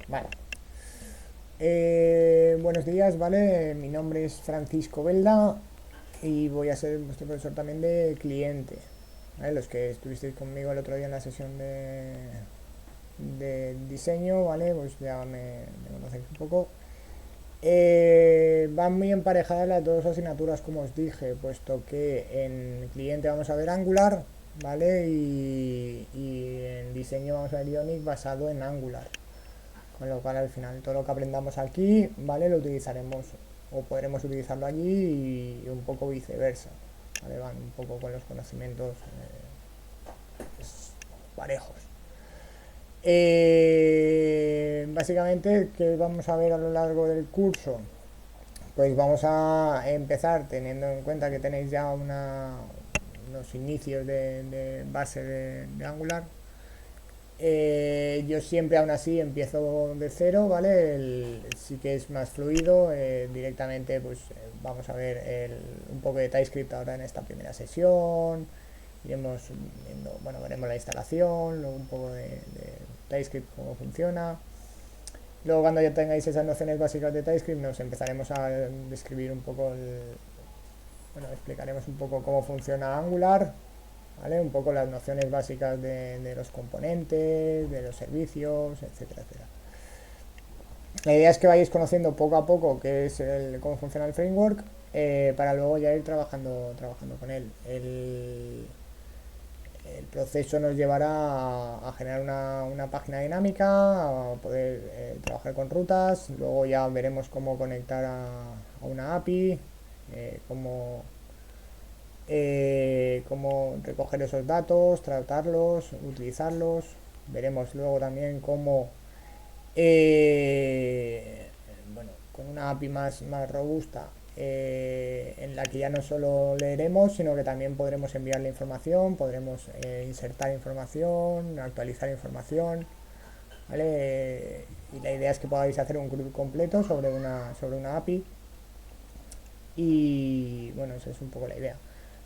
Vale. Buenos días, ¿vale? Mi nombre es Francisco Belda y voy a ser vuestro profesor también de cliente. ¿Vale? Los que estuvisteis conmigo el otro día en la sesión de diseño, ¿vale? Pues ya me conocéis un poco. Van muy emparejadas las dos asignaturas, como os dije, puesto que en cliente vamos a ver Angular, ¿vale? Y en diseño vamos a ver Ionic basado en Angular. Con lo cual al final todo lo que aprendamos aquí, ¿vale? Lo utilizaremos o podremos utilizarlo allí y un poco viceversa. ¿Vale? Van un poco con los conocimientos pues, parejos. Básicamente, ¿qué vamos a ver a lo largo del curso? Pues vamos a empezar teniendo en cuenta que tenéis ya unos inicios de base de Angular. Yo siempre aún así empiezo de cero, ¿vale? Sí que es más fluido, directamente pues vamos a ver un poco de TypeScript ahora en esta primera sesión, iremos viendo, bueno, veremos la instalación, luego un poco de TypeScript, cómo funciona. Luego cuando ya tengáis esas nociones básicas de TypeScript nos empezaremos a describir un poco bueno, explicaremos un poco cómo funciona Angular, ¿vale? Un poco las nociones básicas de los componentes, de los servicios, etcétera, etcétera. La idea es que vayáis conociendo poco a poco qué es cómo funciona el framework, para luego ya ir trabajando con él. El proceso nos llevará a generar una página dinámica, a poder trabajar con rutas, luego ya veremos cómo conectar a una API, cómo cómo recoger esos datos, tratarlos, utilizarlos. Veremos luego también cómo, eh, bueno, con una API más robusta, en la que ya no solo leeremos, sino que también podremos enviarle información, podremos insertar información, actualizar información, ¿vale? Y la idea es que podáis hacer un CRUD completo sobre una API y bueno, esa es un poco la idea.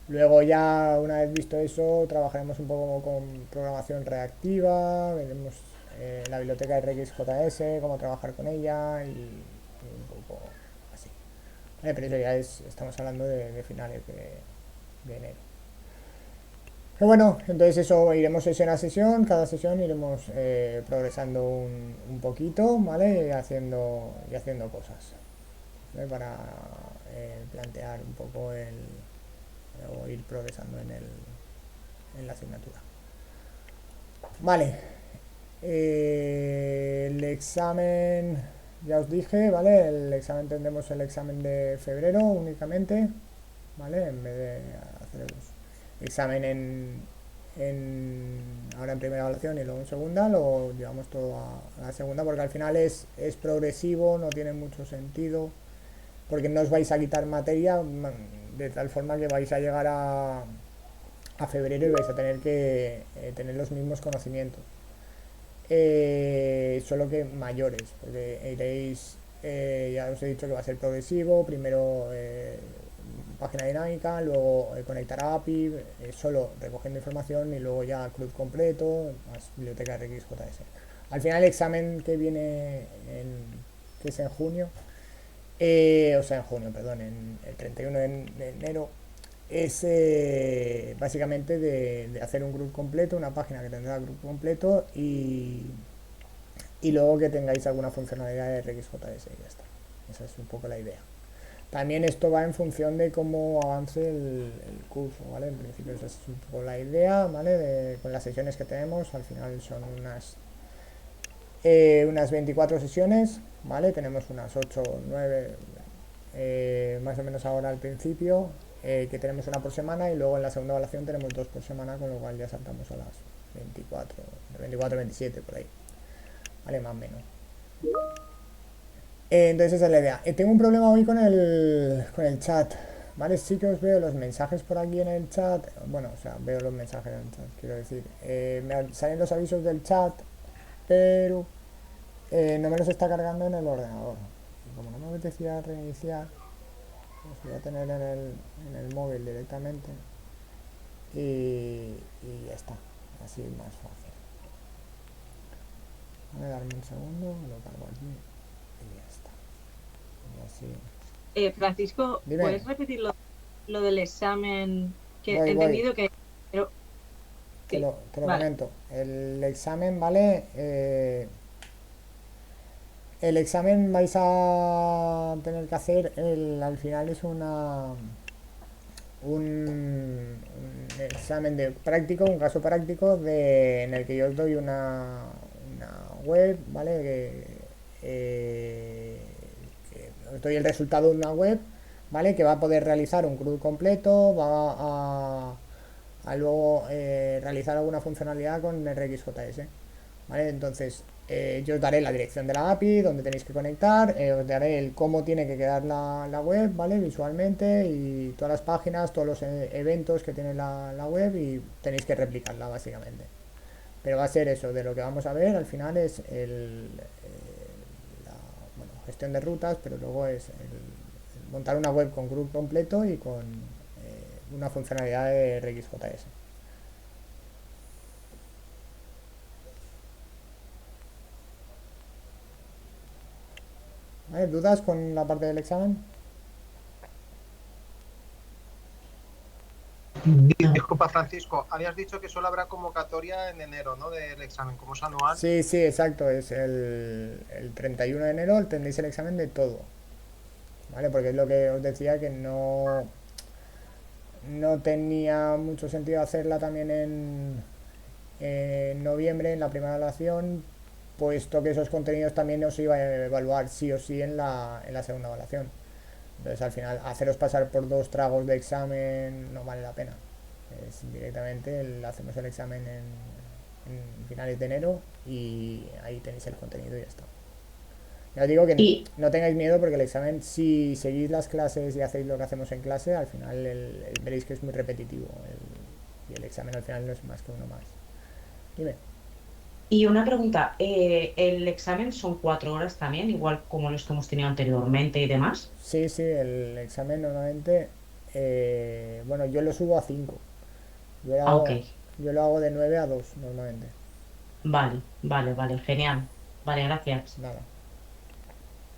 Luego ya una vez visto eso, trabajaremos un poco con programación reactiva, veremos la biblioteca de RxJS, cómo trabajar con ella y un poco así. Vale, pero eso ya estamos hablando de finales de enero. Pero bueno, entonces eso iremos sesión a sesión, cada sesión iremos progresando un poquito, ¿vale? Y haciendo cosas, ¿vale? Para plantear un poco o ir progresando en la asignatura. Vale, el examen, ya os dije, ¿vale? El examen tendremos el examen de febrero únicamente, ¿vale? En vez de hacer el examen ahora en primera evaluación y luego en segunda, lo llevamos todo a la segunda porque al final es progresivo, no tiene mucho sentido, porque no os vais a quitar materia de tal forma que vais a llegar a febrero y vais a tener que tener los mismos conocimientos, solo que mayores, porque iréis, ya os he dicho que va a ser progresivo, primero página dinámica, luego conectar a API, solo recogiendo información y luego ya CRUD completo, más biblioteca RxJS. Al final el examen que viene, que es en junio, o sea, en junio, perdón, en el 31 de enero, es básicamente de hacer un grupo completo, una página que tendrá el grupo completo y luego que tengáis alguna funcionalidad de RxJS y ya está. Esa es un poco la idea. También esto va en función de cómo avance el curso, ¿vale? En principio esa es un poco la idea, ¿vale? Con las sesiones que tenemos, al final son unas 24 sesiones, ¿vale? Tenemos unas 8 o 9, más o menos ahora al principio, que tenemos una por semana y luego en la segunda evaluación tenemos dos por semana, con lo cual ya saltamos a las 24, de 24 a 27 por ahí, ¿vale? Más o menos. Entonces esa es la idea. Tengo un problema hoy con el chat, ¿vale? Sí que os veo los mensajes por aquí en el chat, bueno, o sea, veo los mensajes en el chat, quiero decir, me salen los avisos del chat, pero no me los está cargando en el ordenador. Y como no me apetecía reiniciar, los voy a tener en el móvil directamente y ya está, así es más fácil. Voy a darme un segundo, lo cargo aquí y ya está. Y así. Francisco, Dime, ¿puedes repetir lo del examen? Que he voy. entendido que... Pero, sí, Te lo vale. comento. El examen, ¿vale? El examen vais a tener que hacer, al final es un examen de práctico, un caso práctico en el que yo os doy una web, ¿vale? Que os doy el resultado de una web, ¿vale? Que va a poder realizar un CRUD completo, va a luego realizar alguna funcionalidad con RxJS. ¿Vale? Entonces, yo os daré la dirección de la API, donde tenéis que conectar, os daré el cómo tiene que quedar la web, ¿vale? Visualmente y todas las páginas, todos los eventos que tiene la web y tenéis que replicarla básicamente. Pero va a ser eso, de lo que vamos a ver al final es la bueno, gestión de rutas, pero luego es el montar una web con group completo y con una funcionalidad de RxJS. ¿Vale? ¿Dudas con la parte del examen? Disculpa, Francisco, habías dicho que solo habrá convocatoria en enero, ¿no? Del examen, como es anual. Sí, sí, exacto. Es el 31 de enero tendréis el examen de todo. ¿Vale? Porque es lo que os decía que no tenía mucho sentido hacerla también en noviembre, en la primera evaluación, puesto que esos contenidos también os iba a evaluar sí o sí en la segunda evaluación. Entonces al final haceros pasar por dos tragos de examen no vale la pena. Es directamente hacemos el examen en finales de enero y ahí tenéis el contenido y ya está. Ya os digo que Y, no tengáis miedo porque el examen, si seguís las clases y hacéis lo que hacemos en clase, al final veréis que es muy repetitivo y el examen al final no es más que uno más. Dime. y una pregunta, ¿el examen son 4 horas también, igual como los que hemos tenido anteriormente y demás? Sí, sí, el examen normalmente, bueno, yo lo subo a 5. Yo lo Ah, ok, hago, yo lo hago de 9 a 2 normalmente. vale, vale, vale, genial. Vale, gracias. Nada.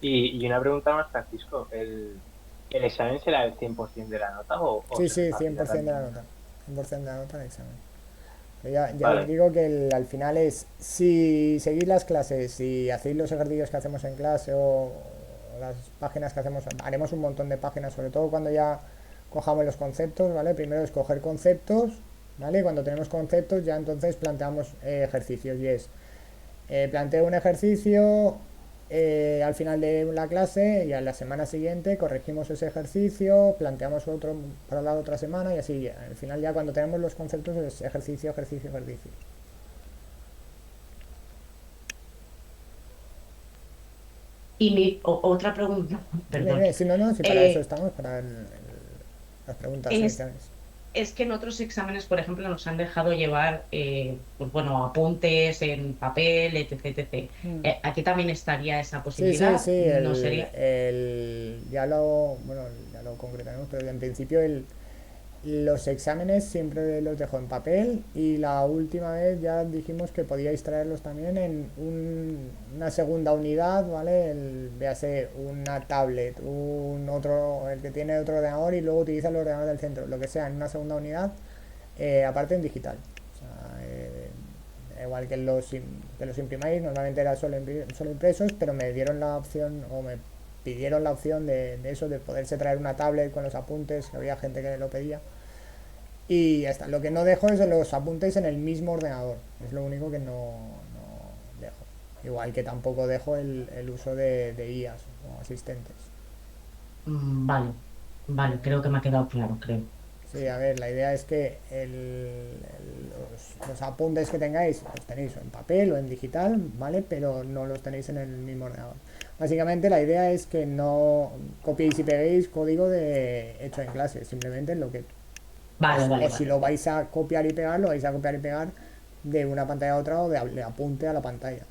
Y una pregunta más, Francisco. ¿El examen será el 100% de la nota o Sí, se sí, repartirá 100% de la también? nota. 100% de la nota del examen. Pero ya os Vale, digo que al final es, si seguís las clases, si hacéis los ejercicios que hacemos en clase o las páginas que hacemos, haremos un montón de páginas, sobre todo cuando ya cojamos los conceptos, ¿vale? Primero es coger conceptos, ¿vale? Cuando tenemos conceptos ya entonces planteamos ejercicios y es, planteo un ejercicio al final de la clase y a la semana siguiente corregimos ese ejercicio, planteamos otro para la otra semana y así. Al final ya cuando tenemos los conceptos es ejercicio, ejercicio, ejercicio. Y otra pregunta, Dime, perdón, dime, si no, no, si para eso eh, estamos, para las preguntas, es, selecciones. es que en otros exámenes, por ejemplo, nos han dejado llevar, pues bueno, apuntes en papel, etc, etc. Aquí también estaría esa Sí, sí, sí, posibilidad, no sería... bueno, ya lo concretaremos, pero en principio los exámenes siempre los dejo en papel y la última vez ya dijimos que podíais traerlos también en una segunda unidad, ¿vale? Véase una tablet, el que tiene otro ordenador y luego utiliza el ordenador del centro, lo que sea, en una segunda unidad, aparte en digital. O sea, igual que los imprimáis, normalmente era solo impresos, pero me dieron la opción o me pidieron la opción de eso, de poderse traer una tablet con los apuntes, que había gente que lo pedía. Y ya está. Lo que no dejo es los apuntes en el mismo ordenador. Es lo único que no dejo. Igual que tampoco dejo el uso de IAs o asistentes. Vale, vale, creo que me ha quedado claro, creo. Sí, a ver, la idea es que los apuntes que tengáis los tenéis en papel o en digital, ¿vale? Pero no los tenéis en el mismo ordenador. Básicamente la idea es que no copiéis y peguéis código hecho en clase, simplemente lo que Vale, o vale, si vale. lo vais a copiar y pegar, lo vais a copiar y pegar de una pantalla a otra o de apunte a la pantalla.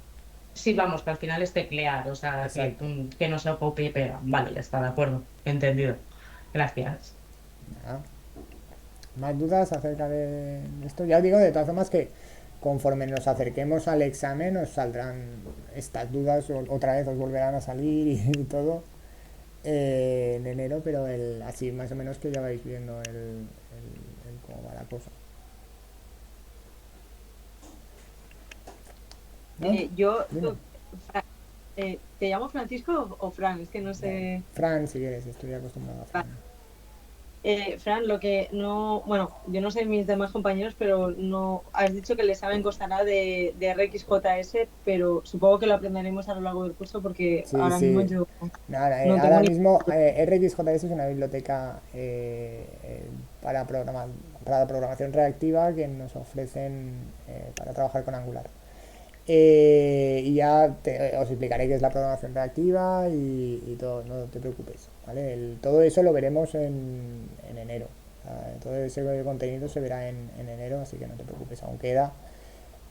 Sí, vamos, que al final es teclear, o sea, Exacto. que no se copie y pega. Vale, ya está, de acuerdo. Entendido. Gracias. ¿Ya? ¿Más dudas acerca de esto? Ya os digo de todas formas que conforme nos acerquemos al examen os saldrán estas dudas, otra vez os volverán a salir y todo en enero, pero así más o menos que ya vais viendo el cómo va la cosa. ¿No? Yo, Dime. ¿te llamo Francisco o Fran? Es que no sé. Fran, si quieres, estoy acostumbrado a Fran. Fran, lo que no, bueno, yo no sé mis demás compañeros, pero no, has dicho que el examen constará de RxJS, pero supongo que lo aprenderemos a lo largo del curso porque Sí, ahora mismo sí. yo Nada, no tengo ahora ni... mismo RxJS es una biblioteca para, para la programación reactiva que nos ofrecen para trabajar con Angular. Y ya os explicaré qué es la programación reactiva y todo, no te preocupes, ¿vale? Todo eso lo veremos en enero. Todo ese contenido se verá en enero, así que no te preocupes, aún queda.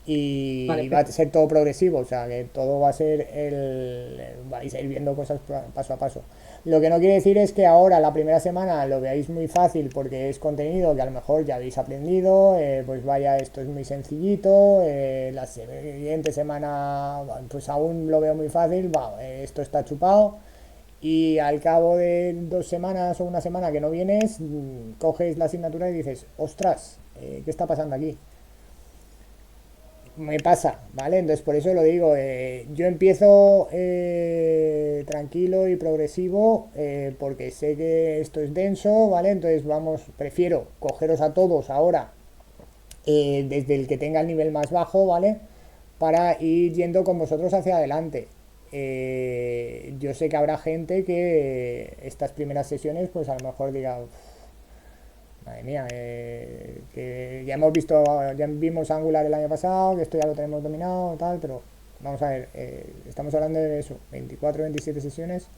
Vale, Y va a ser todo progresivo, o sea que todo va a ser vais a ir viendo cosas paso a paso. Lo que no quiere decir es que ahora la primera semana lo veáis muy fácil porque es contenido que a lo mejor ya habéis aprendido, pues vaya, esto es muy sencillito, la siguiente semana pues aún lo veo muy fácil, esto está chupado, y al cabo de 2 semanas o una semana que no vienes, coges la asignatura y dices, ostras, ¿qué está pasando aquí? Me pasa, ¿vale? Entonces por eso lo digo, yo empiezo tranquilo y progresivo porque sé que esto es denso, ¿vale? Entonces prefiero cogeros a todos ahora desde el que tenga el nivel más bajo, ¿vale? Para ir yendo con vosotros hacia adelante. Yo sé que habrá gente que estas primeras sesiones pues a lo mejor diga, madre mía, que ya hemos visto, ya vimos Angular el año pasado, que esto ya lo tenemos dominado, tal, pero vamos a ver, estamos hablando de eso, 24, 27 sesiones.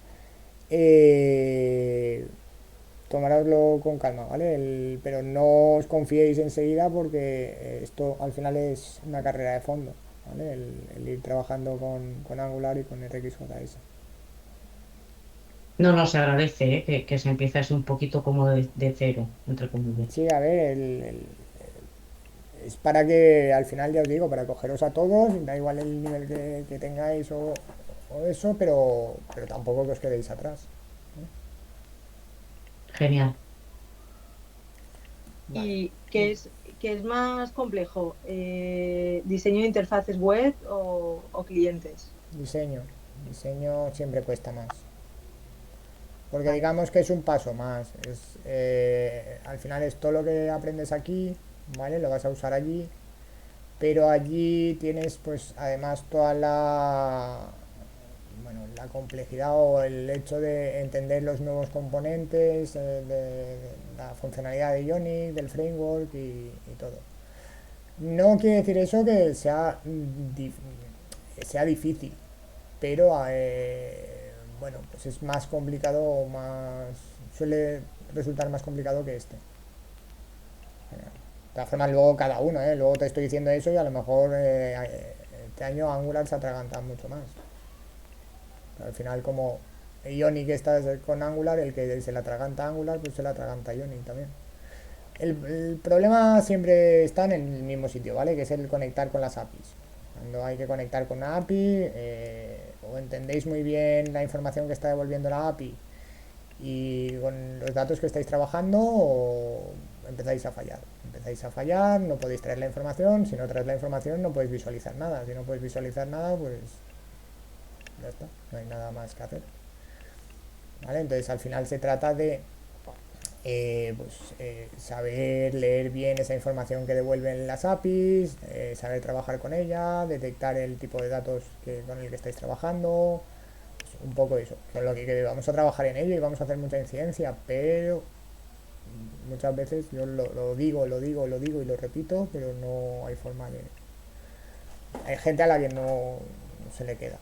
Tomaroslo con calma, ¿vale? Pero no os confiéis enseguida porque esto al final es una carrera de fondo, ¿vale? El ir trabajando con Angular y con RxJS. No, se agradece, que se empiece así un poquito como de cero, entre comillas. Sí, a ver, es para que al final, ya os digo, para cogeros a todos, da igual el nivel que tengáis o eso, pero tampoco que os quedéis atrás. Genial. Vale. ¿Y qué es más complejo? ¿Diseño de interfaces web o clientes? Diseño siempre cuesta más. Porque Vale. digamos que es un paso más. Al final es todo lo que aprendes aquí, ¿vale? Lo vas a usar allí. Pero allí tienes pues además toda la complejidad o el hecho de entender los nuevos componentes, de la funcionalidad de Ionic, del framework y todo. No quiere decir eso que sea difícil, pero bueno, pues es más complicado, suele resultar más complicado que este. De todas formas, luego cada uno, luego te estoy diciendo eso y a lo mejor este año Angular se atraganta mucho más. Pero al final, como Ionic está con Angular, el que se le atraganta Angular, pues se le atraganta Ionic también. El problema siempre está en el mismo sitio, ¿vale? Que es el conectar con las APIs. Cuando hay que conectar con una API, o entendéis muy bien la información que está devolviendo la API y con los datos que estáis trabajando, o empezáis a fallar. No podéis traer la información. Si no traes la información, no podéis visualizar nada. Si no podéis visualizar nada, pues ya está, no hay nada más que hacer. ¿Vale? Entonces al final se trata de saber leer bien esa información que devuelven las APIs, saber trabajar con ella, detectar el tipo de datos con el que estáis trabajando, pues un poco eso, con lo que vamos a trabajar en ello y vamos a hacer mucha incidencia, pero muchas veces yo lo digo y lo repito, pero no hay forma de... Hay gente a la que no se le queda,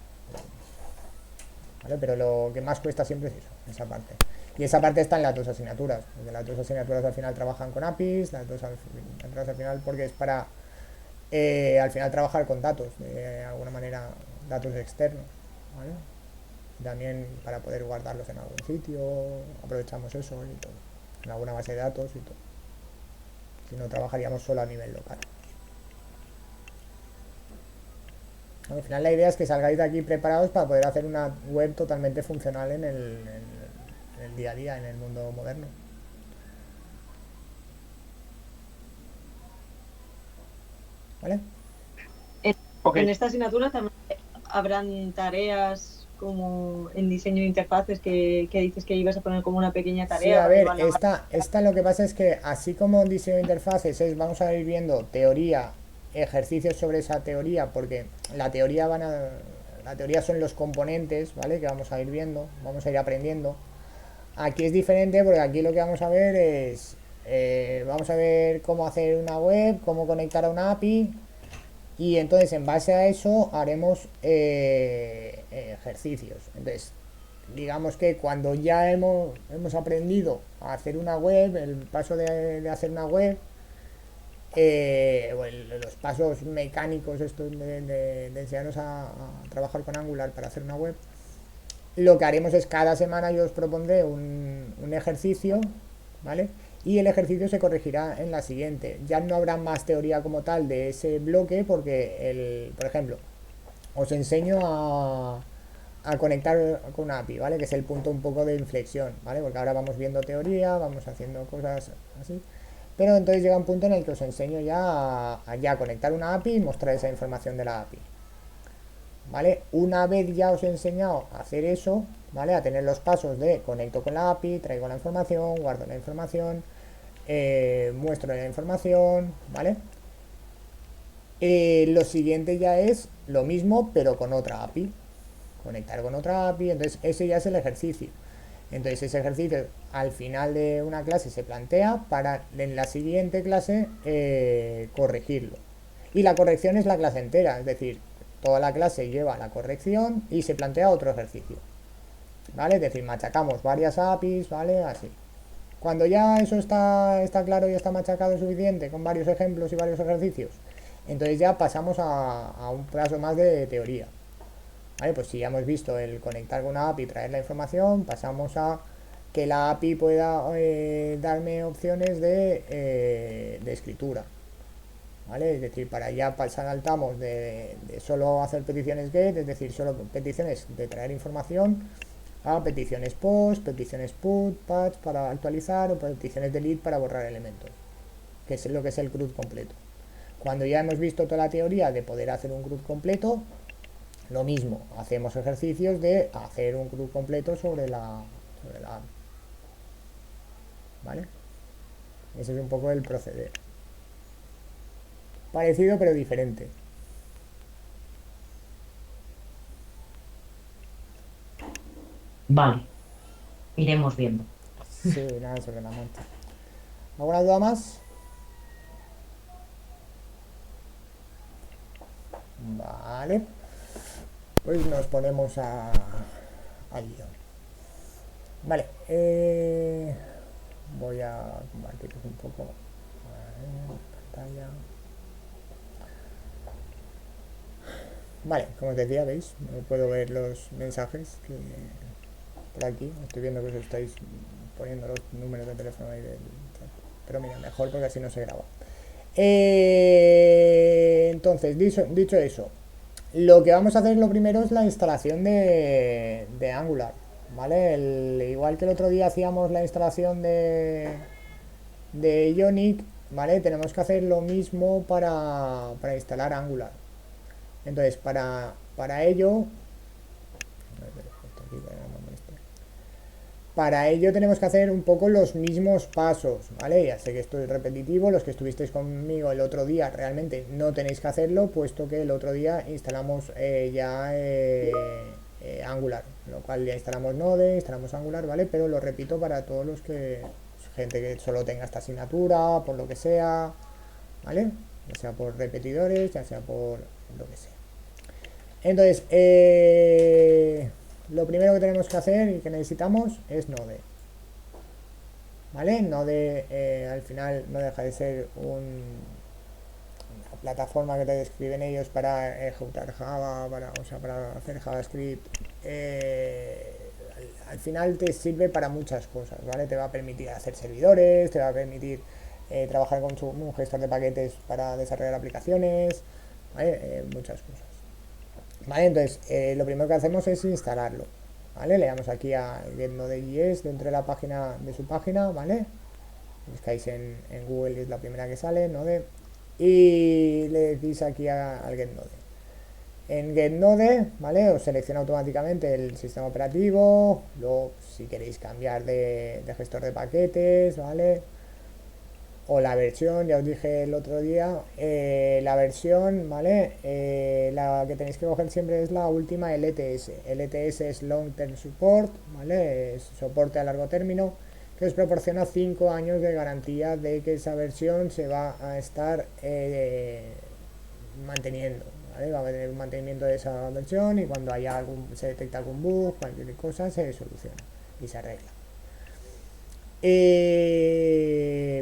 ¿vale? Pero lo que más cuesta siempre es eso, esa parte. Y esa parte está en las dos asignaturas, porque las dos asignaturas al final trabajan con APIs, las dos asignaturas al final porque es para al final trabajar con datos, de alguna manera datos externos, ¿vale? También para poder guardarlos en algún sitio, aprovechamos eso y todo, en alguna base de datos y todo. Si no, trabajaríamos solo a nivel local. Al final la idea es que salgáis de aquí preparados para poder hacer una web totalmente funcional en el día a día, en el mundo moderno. ¿Vale? Ok. En esta asignatura también habrán tareas como en diseño de interfaces que dices que ibas a poner como una pequeña Sí, tarea a para ver, llevar la marca. esta lo que pasa es que así como diseño de interfaces vamos a ir viendo teoría, ejercicios sobre esa teoría, porque la teoría son los componentes, ¿vale? Que vamos a ir viendo, vamos a ir aprendiendo. Aquí es diferente porque aquí lo que vamos a ver es, vamos a ver cómo hacer una web, cómo conectar a una API, y entonces en base a eso haremos ejercicios. Entonces, digamos que cuando ya hemos aprendido a hacer una web, el paso de hacer una web, los pasos mecánicos estos de enseñarnos a trabajar con Angular para hacer una web, lo que haremos es cada semana yo os propondré un ejercicio, ¿vale? Y el ejercicio se corregirá en la siguiente. Ya no habrá más teoría como tal de ese bloque porque, por ejemplo, os enseño a conectar con una API, ¿vale? Que es el punto un poco de inflexión, ¿vale? Porque ahora vamos viendo teoría, vamos haciendo cosas así. Pero entonces llega un punto en el que os enseño ya a ya conectar una API y mostrar esa información de la API. ¿Vale? Una vez ya os he enseñado a hacer eso, ¿vale? A tener los pasos de conecto con la API, traigo la información, guardo la información, muestro la información, ¿vale? Lo siguiente ya es lo mismo, pero con otra API. Conectar con otra API, entonces ese ya es el ejercicio. Entonces ese ejercicio al final de una clase se plantea para en la siguiente clase corregirlo. Y la corrección es la clase entera, es decir, toda la clase lleva la corrección y se plantea otro ejercicio. ¿Vale? Es decir, machacamos varias APIs, ¿vale? Así. Cuando ya eso está claro y está machacado suficiente, con varios ejemplos y varios ejercicios, entonces ya pasamos a un paso más de teoría. ¿Vale? Pues si ya hemos visto el conectar con una API y traer la información, pasamos a que la API pueda darme opciones de escritura. ¿Vale? Es decir, para allá saltamos de solo hacer peticiones GET, es decir, solo peticiones de traer información, a peticiones POST, peticiones PUT, PATCH para actualizar o peticiones DELETE para borrar elementos, que es lo que es el CRUD completo. Cuando ya hemos visto toda la teoría de poder hacer un CRUD completo, lo mismo, hacemos ejercicios de hacer un CRUD completo sobre la API. ¿Vale? Ese es un poco el proceder. Parecido pero diferente. Vale, iremos viendo. Sí, nada sobre la marcha. ¿Alguna duda más? Vale. Pues nos ponemos al lío. Vale. Voy a compartir un poco pantalla. Vale, como os decía, veis, no puedo ver los mensajes que por aquí. Estoy viendo que os estáis poniendo los números de teléfono ahí del chat. Pero mira, mejor porque así no se graba. Entonces, dicho eso, lo que vamos a hacer lo primero es la instalación de Angular, ¿vale? Igual que el otro día hacíamos la instalación de Ionic, ¿vale? Tenemos que hacer lo mismo para instalar Angular. Entonces, para ello, tenemos que hacer un poco los mismos pasos, ¿vale? Ya sé que esto es repetitivo, los que estuvisteis conmigo el otro día realmente no tenéis que hacerlo, puesto que el otro día instalamos Angular, lo cual ya instalamos Node, instalamos Angular, ¿vale? Pero lo repito para todos los que, gente que solo tenga esta asignatura, por lo que sea, ¿vale? Ya sea por repetidores, ya sea por lo que sea. Entonces, lo primero que tenemos que hacer y que necesitamos es Node. ¿Vale? Node al final no deja de ser una plataforma que te describen ellos para ejecutar Java, para hacer JavaScript. Al final te sirve para muchas cosas, ¿vale? Te va a permitir hacer servidores, te va a permitir trabajar con un gestor de paquetes para desarrollar aplicaciones, ¿vale? Muchas cosas. ¿Vale? Entonces, lo primero que hacemos es instalarlo, ¿vale? Le damos aquí a getnode.js dentro de la página, de su página, ¿vale? Buscáis en Google, es la primera que sale, Node, y le decís aquí al getnode. En getnode, ¿vale? Os selecciona automáticamente el sistema operativo, luego si queréis cambiar de gestor de paquetes, ¿vale? O la versión, ya os dije el otro día, la versión, ¿vale? La que tenéis que coger siempre es la última LTS. LTS es Long Term Support, ¿vale? Es soporte a largo término, que os proporciona 5 años de garantía de que esa versión se va a estar manteniendo, ¿vale? Va a tener un mantenimiento de esa versión y cuando se detecta algún bug, cualquier cosa, se soluciona y se arregla.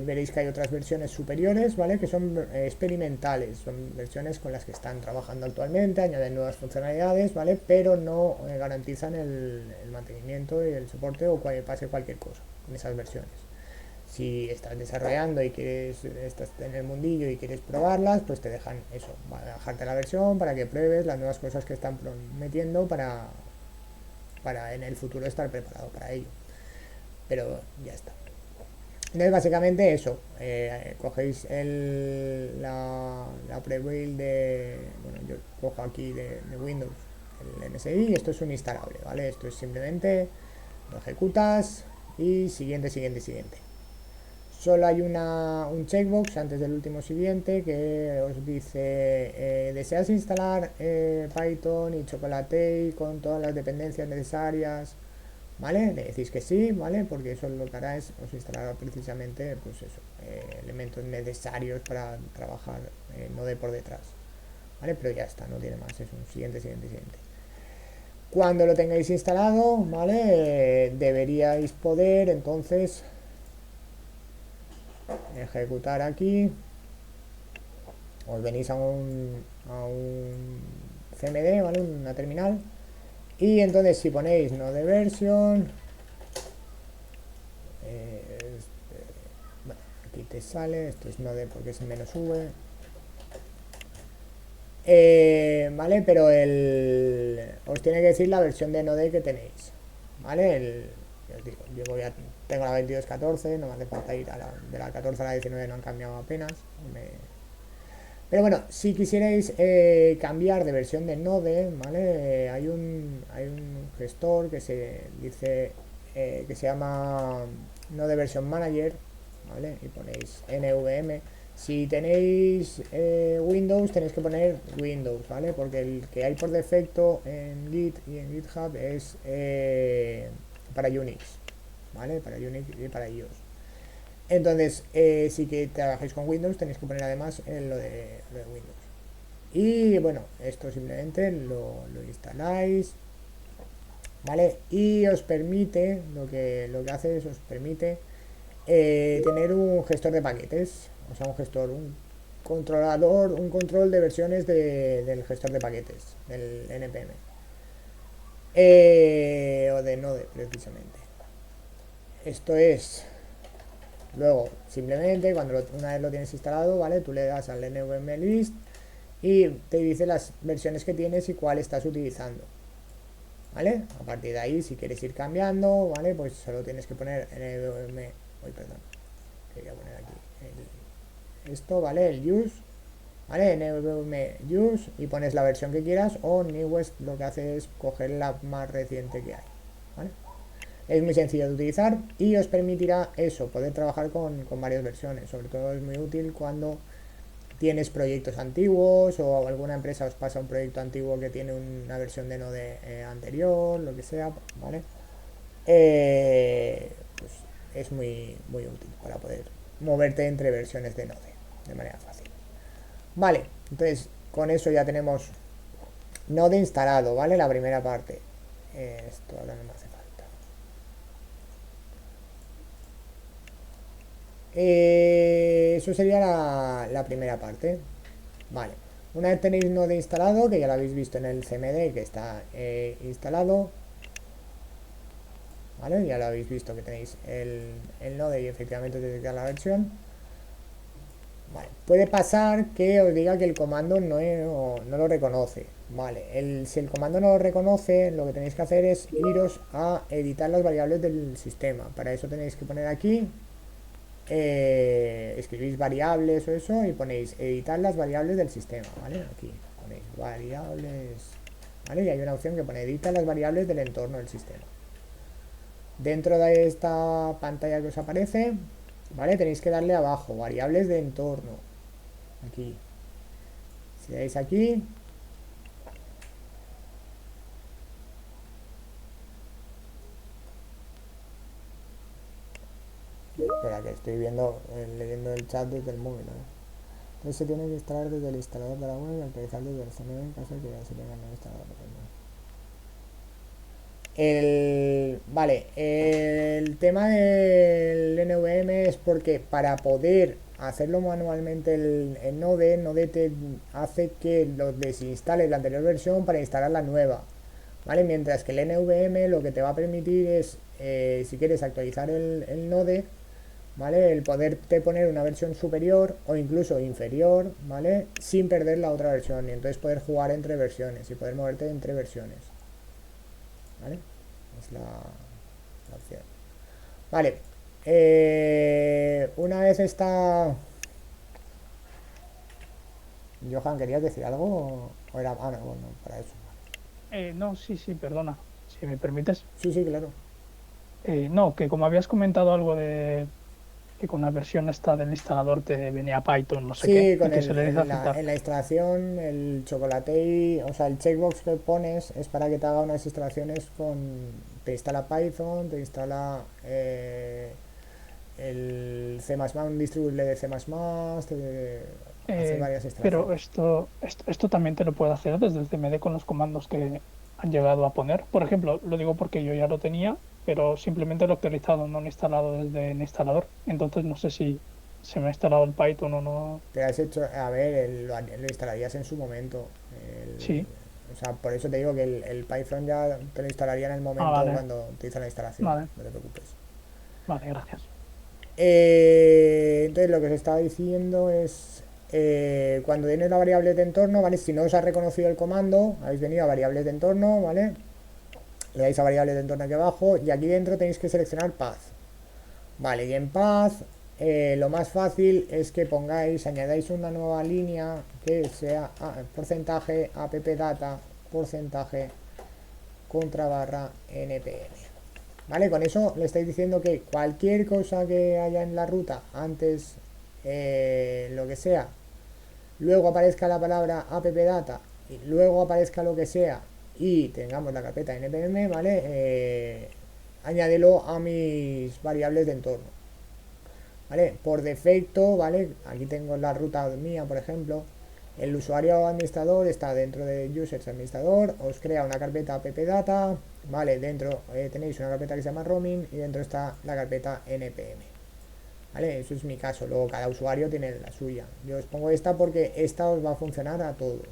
Veréis que hay otras versiones superiores, ¿vale? Que son experimentales, son versiones con las que están trabajando actualmente, añaden nuevas funcionalidades, ¿vale? Pero no garantizan el mantenimiento y el soporte o pase cualquier cosa con esas versiones. Si estás desarrollando y estás en el mundillo y quieres probarlas, pues te dejan eso, bajarte la versión para que pruebes las nuevas cosas que están prometiendo para en el futuro estar preparado para ello. Pero ya está. Entonces básicamente eso, cogéis la pre-build bueno, yo cojo aquí de Windows el MSI y esto es un instalable, ¿vale? Esto es simplemente lo ejecutas y siguiente. Solo hay un checkbox antes del último siguiente que os dice ¿deseas instalar Python y Chocolate con todas las dependencias necesarias? ¿Vale? Le decís que sí, ¿vale? Porque eso lo que hará es os instalará precisamente, pues eso, elementos necesarios para trabajar Node por detrás, ¿vale? Pero ya está, no tiene más, es un siguiente. Cuando lo tengáis instalado, ¿vale? Deberíais poder entonces ejecutar aquí, os venís a un CMD, ¿vale? Una terminal. Y entonces si ponéis Node version, bueno, aquí te sale, esto es Node porque es -v, vale, pero os tiene que decir la versión de Node que tenéis, vale, ya os digo, tengo la 22.14, no me hace falta ir de la 14 a la 19, no han cambiado apenas, pero bueno, si quisierais cambiar de versión de Node, ¿vale? Hay un gestor que se dice que se llama Node Version Manager, ¿vale? Y ponéis NVM. Si tenéis Windows, tenéis que poner Windows, ¿vale? Porque el que hay por defecto en Git y en GitHub es para Unix, ¿vale? Para Unix y para iOS. Entonces, si que trabajáis con Windows, tenéis que poner además lo de Windows. Y bueno, esto simplemente lo instaláis, ¿vale? Y os permite, lo que hace es os permite tener un gestor de paquetes, o sea, un controlador, un control de versiones del gestor de paquetes, del NPM. O de Node, precisamente. Esto es... Luego, simplemente, una vez lo tienes instalado, ¿vale? Tú le das al NVM list y te dice las versiones que tienes y cuál estás utilizando, ¿vale? A partir de ahí, si quieres ir cambiando, ¿vale? Pues solo tienes que poner NVM... Uy, perdón. Quería poner aquí esto, ¿vale? El use, ¿vale? NVM use y pones la versión que quieras o newest lo que hace es coger la más reciente que hay, ¿vale? Es muy sencillo de utilizar y os permitirá eso, poder trabajar con varias versiones. Sobre todo es muy útil cuando tienes proyectos antiguos o alguna empresa os pasa un proyecto antiguo que tiene una versión de Node anterior, lo que sea, ¿vale? Pues es muy útil para poder moverte entre versiones de Node de manera fácil. Vale, entonces con eso ya tenemos Node instalado, ¿vale? La primera parte. Esto ahora no me hace falta. Eso sería la primera parte. Vale, una vez tenéis Node instalado, que ya lo habéis visto en el CMD que está instalado, ¿vale? Ya lo habéis visto que tenéis el Node y efectivamente detecta la versión. Vale. Puede pasar que os diga que el comando no lo reconoce. Vale, si el comando no lo reconoce, lo que tenéis que hacer es iros a editar las variables del sistema. Para eso tenéis que poner aquí, escribís variables o eso y ponéis editar las variables del sistema, ¿vale? Aquí ponéis variables, ¿vale? Y hay una opción que pone edita las variables del entorno del sistema. Dentro de esta pantalla que os aparece, ¿vale? Tenéis que darle abajo, variables de entorno. Aquí. Si dais aquí, espera que estoy leyendo el chat desde el móvil, ¿no? Entonces se tiene que instalar desde el instalador de la web y actualizar desde el CMD en caso de que ya se tenga no instalado. Vale, el tema del NVM es porque para poder hacerlo manualmente el Node te hace que lo desinstales la anterior versión para instalar la nueva, ¿vale? Mientras que el NVM lo que te va a permitir es, si quieres actualizar el Node, ¿vale? El poderte poner una versión superior o incluso inferior, ¿vale? Sin perder la otra versión y entonces poder jugar entre versiones y poder moverte entre versiones, ¿vale? Es la opción. Vale. Una vez está... Johan, ¿querías decir algo? ¿O era... Ah, no, bueno, para eso. No, sí, perdona, si me permites. Sí, sí, claro. No, que como habías comentado algo de que con la versión esta del instalador te venía Python, no sé qué, Sí, y que se le dice aceptar. en la instalación, el chocolate, o sea, el checkbox que pones es para que te haga unas instalaciones te instala Python, te instala el C++, un distribuible de C++, te hace varias Pero instalaciones. esto también te lo puede hacer desde el CMD con los comandos que han llegado a poner. Por ejemplo, lo digo porque yo ya lo tenía, pero simplemente lo he actualizado, no lo he instalado desde el instalador. Entonces no sé si se me ha instalado el Python o no. Te has hecho, a ver, lo instalarías en su momento. Sí, O sea, por eso te digo que el Python ya te lo instalaría en el momento vale, cuando te hizo la instalación, vale, no te preocupes. vale, gracias. Entonces lo que os estaba diciendo es cuando tienes la variable de entorno, ¿vale? Si no os ha reconocido el comando, habéis venido a variables de entorno, ¿vale? Le dais a variables de entorno aquí abajo y aquí dentro tenéis que seleccionar path. Vale, y en path lo más fácil es que añadáis una nueva línea que sea porcentaje appdata porcentaje contra barra npm. ¿Vale? Con eso le estáis diciendo que cualquier cosa que haya en la ruta antes, lo que sea, luego aparezca la palabra appdata y luego aparezca lo que sea y tengamos la carpeta npm, ¿vale? Añádelo a mis variables de entorno, ¿vale? Por defecto, ¿vale? Aquí tengo la ruta mía, por ejemplo. El usuario administrador está dentro de users administrador, os crea una carpeta appdata, ¿vale? Dentro tenéis una carpeta que se llama roaming y dentro está la carpeta npm, ¿vale? Eso es mi caso, luego cada usuario tiene la suya. Yo os pongo esta porque esta os va a funcionar a todos,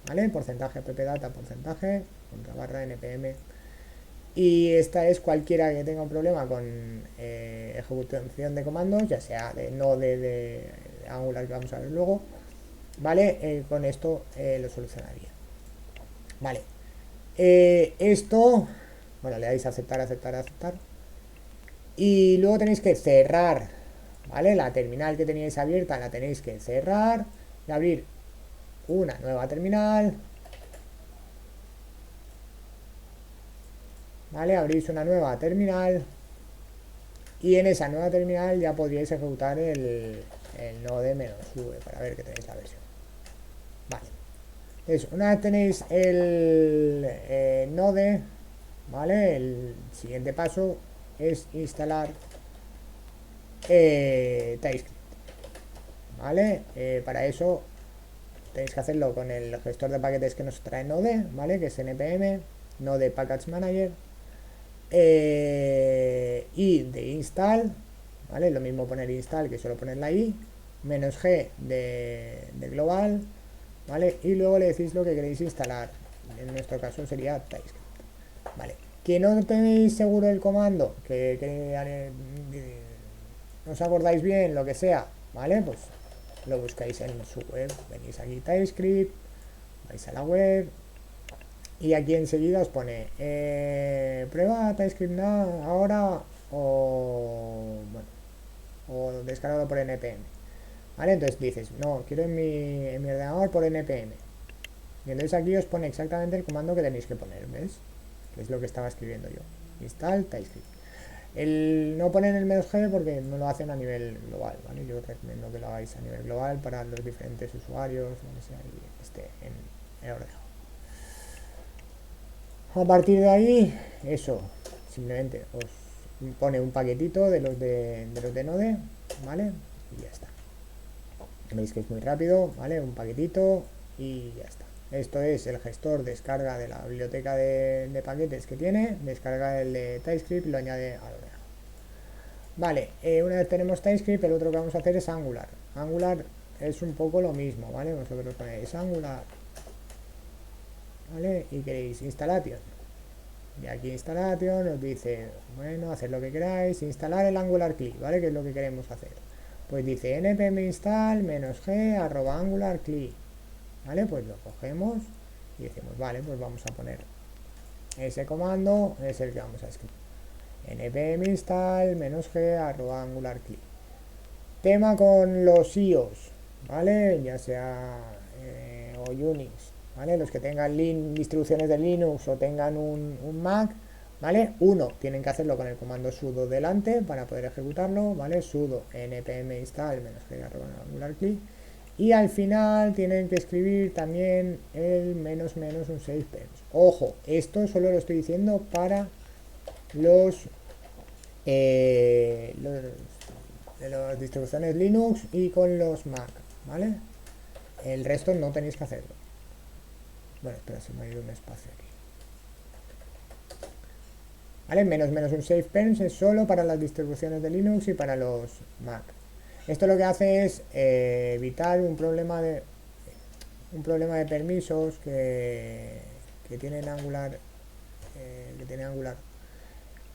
¿vale? Porcentaje appdata, porcentaje, contra barra npm. Y esta es cualquiera que tenga un problema con ejecución de comandos, ya sea de Angular que vamos a ver luego, ¿vale? Con esto lo solucionaría. Vale. Esto, bueno, le dais a aceptar, aceptar, aceptar. Y luego tenéis que cerrar, ¿vale? La terminal que teníais abierta la tenéis que cerrar y abrir una nueva terminal. ¿Vale? Abrís una nueva terminal y en esa nueva terminal ya podríais ejecutar el node -v para ver que tenéis la versión. Vale. Entonces, una vez tenéis el node, ¿vale? El siguiente paso es instalar TypeScript, ¿vale? Para eso tenéis que hacerlo con el gestor de paquetes que nos trae Node, ¿vale? Que es npm, Node Package Manager. Y de install, ¿vale? Lo mismo poner install que solo poner la i, -g de global, ¿vale? Y luego le decís lo que queréis instalar. En nuestro caso sería TypeScript, ¿vale? Que no tenéis seguro el comando, que no os acordáis bien, lo que sea, ¿vale? Pues lo buscáis en su web, venís aquí TypeScript, vais a la web y aquí enseguida os pone prueba TypeScript ahora o, bueno, o descargado por npm, ¿vale? Entonces dices, no, quiero en mi ordenador por npm, y entonces aquí os pone exactamente el comando que tenéis que poner, ¿ves? Que es lo que estaba escribiendo yo, install TypeScript. El no poner el -g porque no lo hacen a nivel global, ¿vale? Yo recomiendo que lo hagáis a nivel global para los diferentes usuarios, donde sea, y esté en el ordenador. A partir de ahí, eso, simplemente os pone un paquetito de los de Node, ¿vale? Y ya está. Veis que es muy rápido, ¿vale? Un paquetito y ya está. Esto es el gestor, descarga de la biblioteca de paquetes que tiene, descarga el de TypeScript y lo añade al ordenador. Vale, una vez tenemos TypeScript, el otro que vamos a hacer es Angular. Angular es un poco lo mismo, ¿vale? Vosotros ponéis Angular, ¿vale? Y queréis instalación. Y aquí instalación os dice, bueno, haced lo que queráis, instalar el Angular CLI, ¿vale? Que es lo que queremos hacer. Pues dice npm install -g @angular CLI, ¿vale? Pues lo cogemos y decimos, vale, pues vamos a poner ese comando, es el que vamos a escribir. npm install -g @angular CLI. Tema con los iOS, ¿vale? Ya sea o Unix, ¿vale? Los que tengan distribuciones de Linux o tengan un Mac, ¿vale? Uno, tienen que hacerlo con el comando sudo delante para poder ejecutarlo, ¿vale? Sudo npm install -g @angular CLI. Y al final tienen que escribir también el un save perms. Ojo, esto solo lo estoy diciendo para los de las distribuciones Linux y con los Mac, ¿vale? El resto no tenéis que hacerlo. Bueno, espera, se me ha ido un espacio aquí. ¿Vale? Un save perms es solo para las distribuciones de Linux y para los Mac. Esto lo que hace es evitar un problema de permisos que tiene Angular,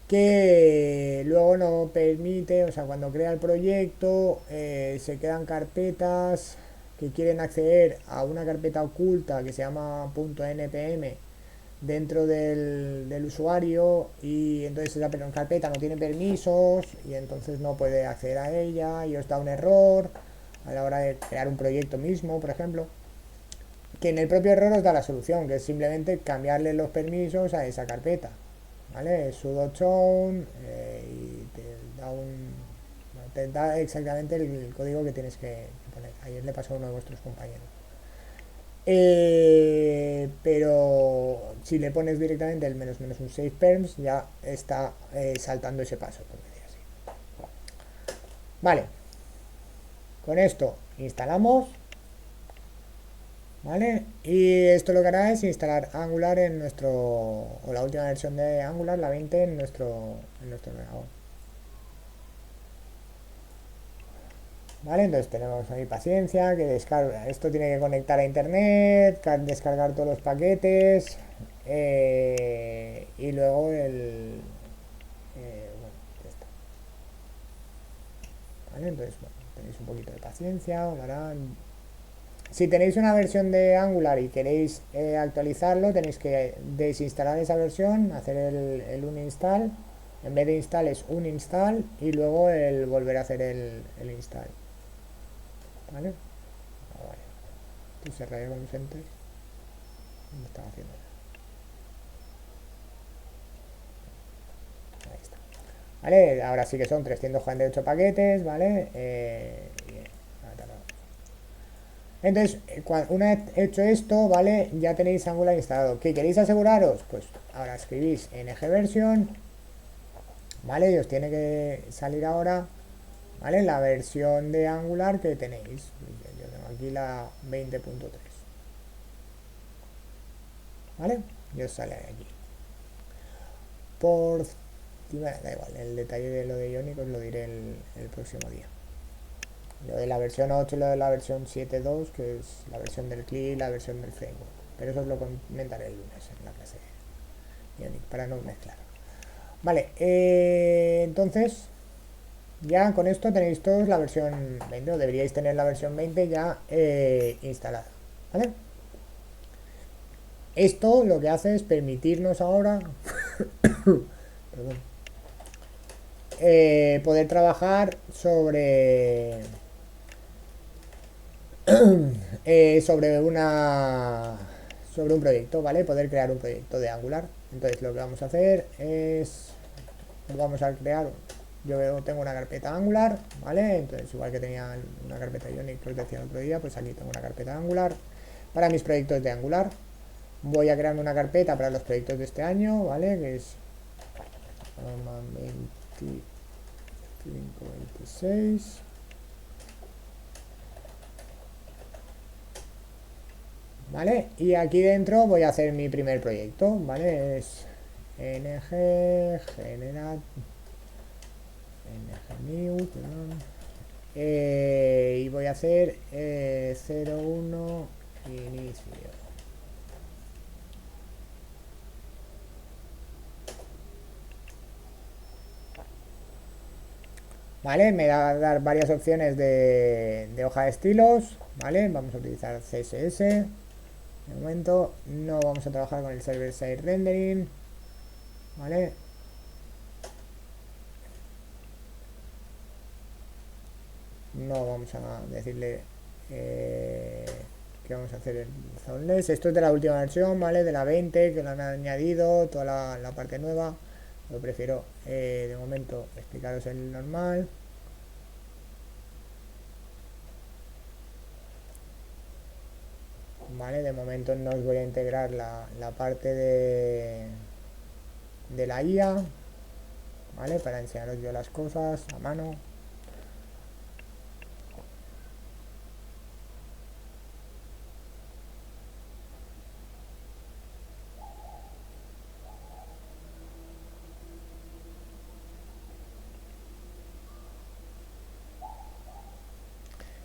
que luego no permite, o sea, cuando crea el proyecto se quedan carpetas que quieren acceder a una carpeta oculta que se llama .npm dentro del usuario, y entonces esa carpeta no tiene permisos y entonces no puede acceder a ella y os da un error a la hora de crear un proyecto mismo, por ejemplo, que en el propio error os da la solución, que es simplemente cambiarle los permisos a esa carpeta, ¿vale? Sudo chown y te da exactamente el código que tienes que poner. Ayer le pasó a uno de vuestros compañeros. Pero si le pones directamente el un save perms, ya está saltando ese paso, por decir así. Vale, con esto instalamos, ¿vale? Y esto lo que hará es instalar Angular en nuestro, o la última versión de Angular, la 20, en nuestro ordenador. ¿Vale? Entonces tenemos ahí paciencia, que descarga, esto tiene que conectar a internet, descargar todos los paquetes y luego bueno, ya está. ¿Vale? Entonces, bueno, tenéis un poquito de paciencia, os lo harán. Si tenéis una versión de Angular y queréis actualizarlo, tenéis que desinstalar esa versión, hacer el uninstall, en vez de install es uninstall y luego el volver a hacer el install. ¿Vale? Vale. Y cerraré con los enter. ¿Dónde estaba haciendo? Ahí está. ¿Vale? Ahora sí que son 348 paquetes, ¿vale? Entonces, una vez hecho esto, ¿vale? Ya tenéis Angular instalado. ¿Qué queréis aseguraros? Pues ahora escribís ngversion, ¿vale? Y os tiene que salir ahora, ¿vale? La versión de Angular que tenéis. Yo tengo aquí la 20.3, ¿vale? Y os sale aquí. Da igual, el detalle de lo de Ionic os lo diré el próximo día. Lo de la versión 8 y lo de la versión 7.2, que es la versión del CLI y la versión del framework. Pero eso os lo comentaré el lunes en la clase de Ionic, para no mezclar. Vale, entonces, ya con esto tenéis todos la versión 20, o deberíais tener la versión 20 ya instalada, ¿vale? Esto lo que hace es permitirnos ahora perdón, poder trabajar sobre un proyecto, ¿vale? Poder crear un proyecto de Angular. Entonces lo que vamos a hacer es, vamos a crear, yo tengo una carpeta Angular, ¿vale? Entonces igual que tenía una carpeta Ionic que os decía el otro día, pues aquí tengo una carpeta Angular para mis proyectos de Angular. Voy a crear una carpeta para los proyectos de este año, ¿vale? Que es 2526. ¿Vale? Y aquí dentro voy a hacer mi primer proyecto, ¿vale? Es ng generate new, perdón. Y voy a hacer 01 inicio. ¿Vale? Me va a dar varias opciones de hoja de estilos, ¿vale? Vamos a utilizar CSS. De momento no vamos a trabajar con el server-side rendering, ¿vale? No vamos a decirle que vamos a hacer el zounless. Esto es de la última versión, ¿vale? De la 20, que lo han añadido, toda la parte nueva. Yo prefiero de momento explicaros el normal. Vale, de momento no os voy a integrar la parte de la IA, ¿vale? Para enseñaros yo las cosas a mano.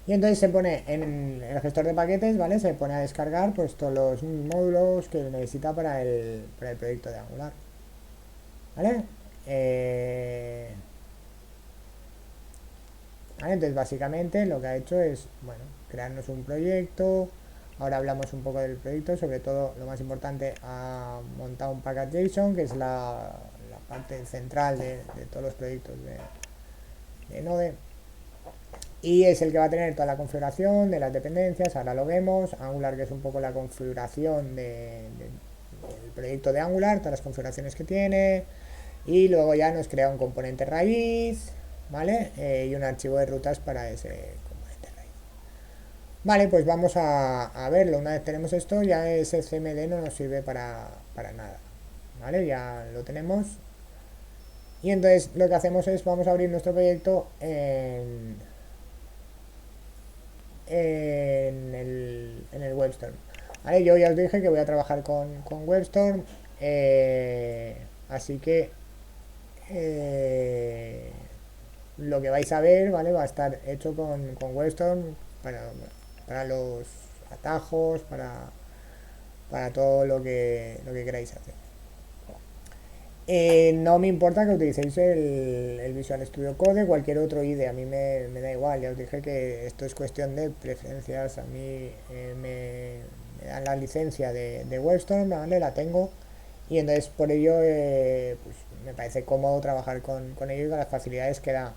Y entonces se pone en el gestor de paquetes, ¿vale? Se pone a descargar pues todos los módulos que necesita para el proyecto de Angular, ¿vale? ¿Vale? Entonces básicamente lo que ha hecho es, bueno, crearnos un proyecto. Ahora hablamos un poco del proyecto, sobre todo lo más importante, ha montado un package.json, que es la parte central de todos los proyectos de Node. Y es el que va a tener toda la configuración de las dependencias, ahora lo vemos. Angular, que es un poco la configuración del proyecto de Angular, todas las configuraciones que tiene. Y luego ya nos crea un componente raíz, ¿vale? Y un archivo de rutas para ese componente raíz. Vale, pues vamos a verlo. Una vez tenemos esto, ya ese CMD no nos sirve para nada, ¿vale? Ya lo tenemos. Y entonces lo que hacemos es, vamos a abrir nuestro proyecto en el WebStorm. ¿Vale? Yo ya os dije que voy a trabajar con WebStorm, así que lo que vais a ver, ¿vale? Va a estar hecho con WebStorm para los atajos, para todo lo que queráis hacer. No me importa que utilicéis el Visual Studio Code, cualquier otro IDE, a mí me da igual. Ya os dije que esto es cuestión de preferencias. A mí me dan la licencia de WebStorm, ¿vale? La tengo, y entonces por ello pues me parece cómodo trabajar con ello y con las facilidades que da.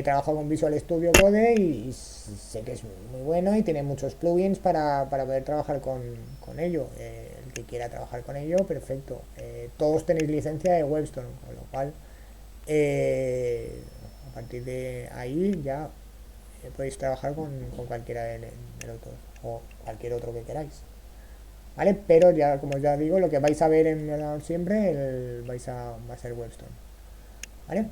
Trabajo con Visual Studio Code y sé que es muy bueno y tiene muchos plugins para poder trabajar con ello. El que quiera trabajar con ello, perfecto. Todos tenéis licencia de WebStorm, con lo cual a partir de ahí ya podéis trabajar con cualquiera de los dos o cualquier otro que queráis, ¿vale? Pero ya, como ya digo, lo que vais a ver en mi ordenador siempre va a ser WebStorm, ¿vale?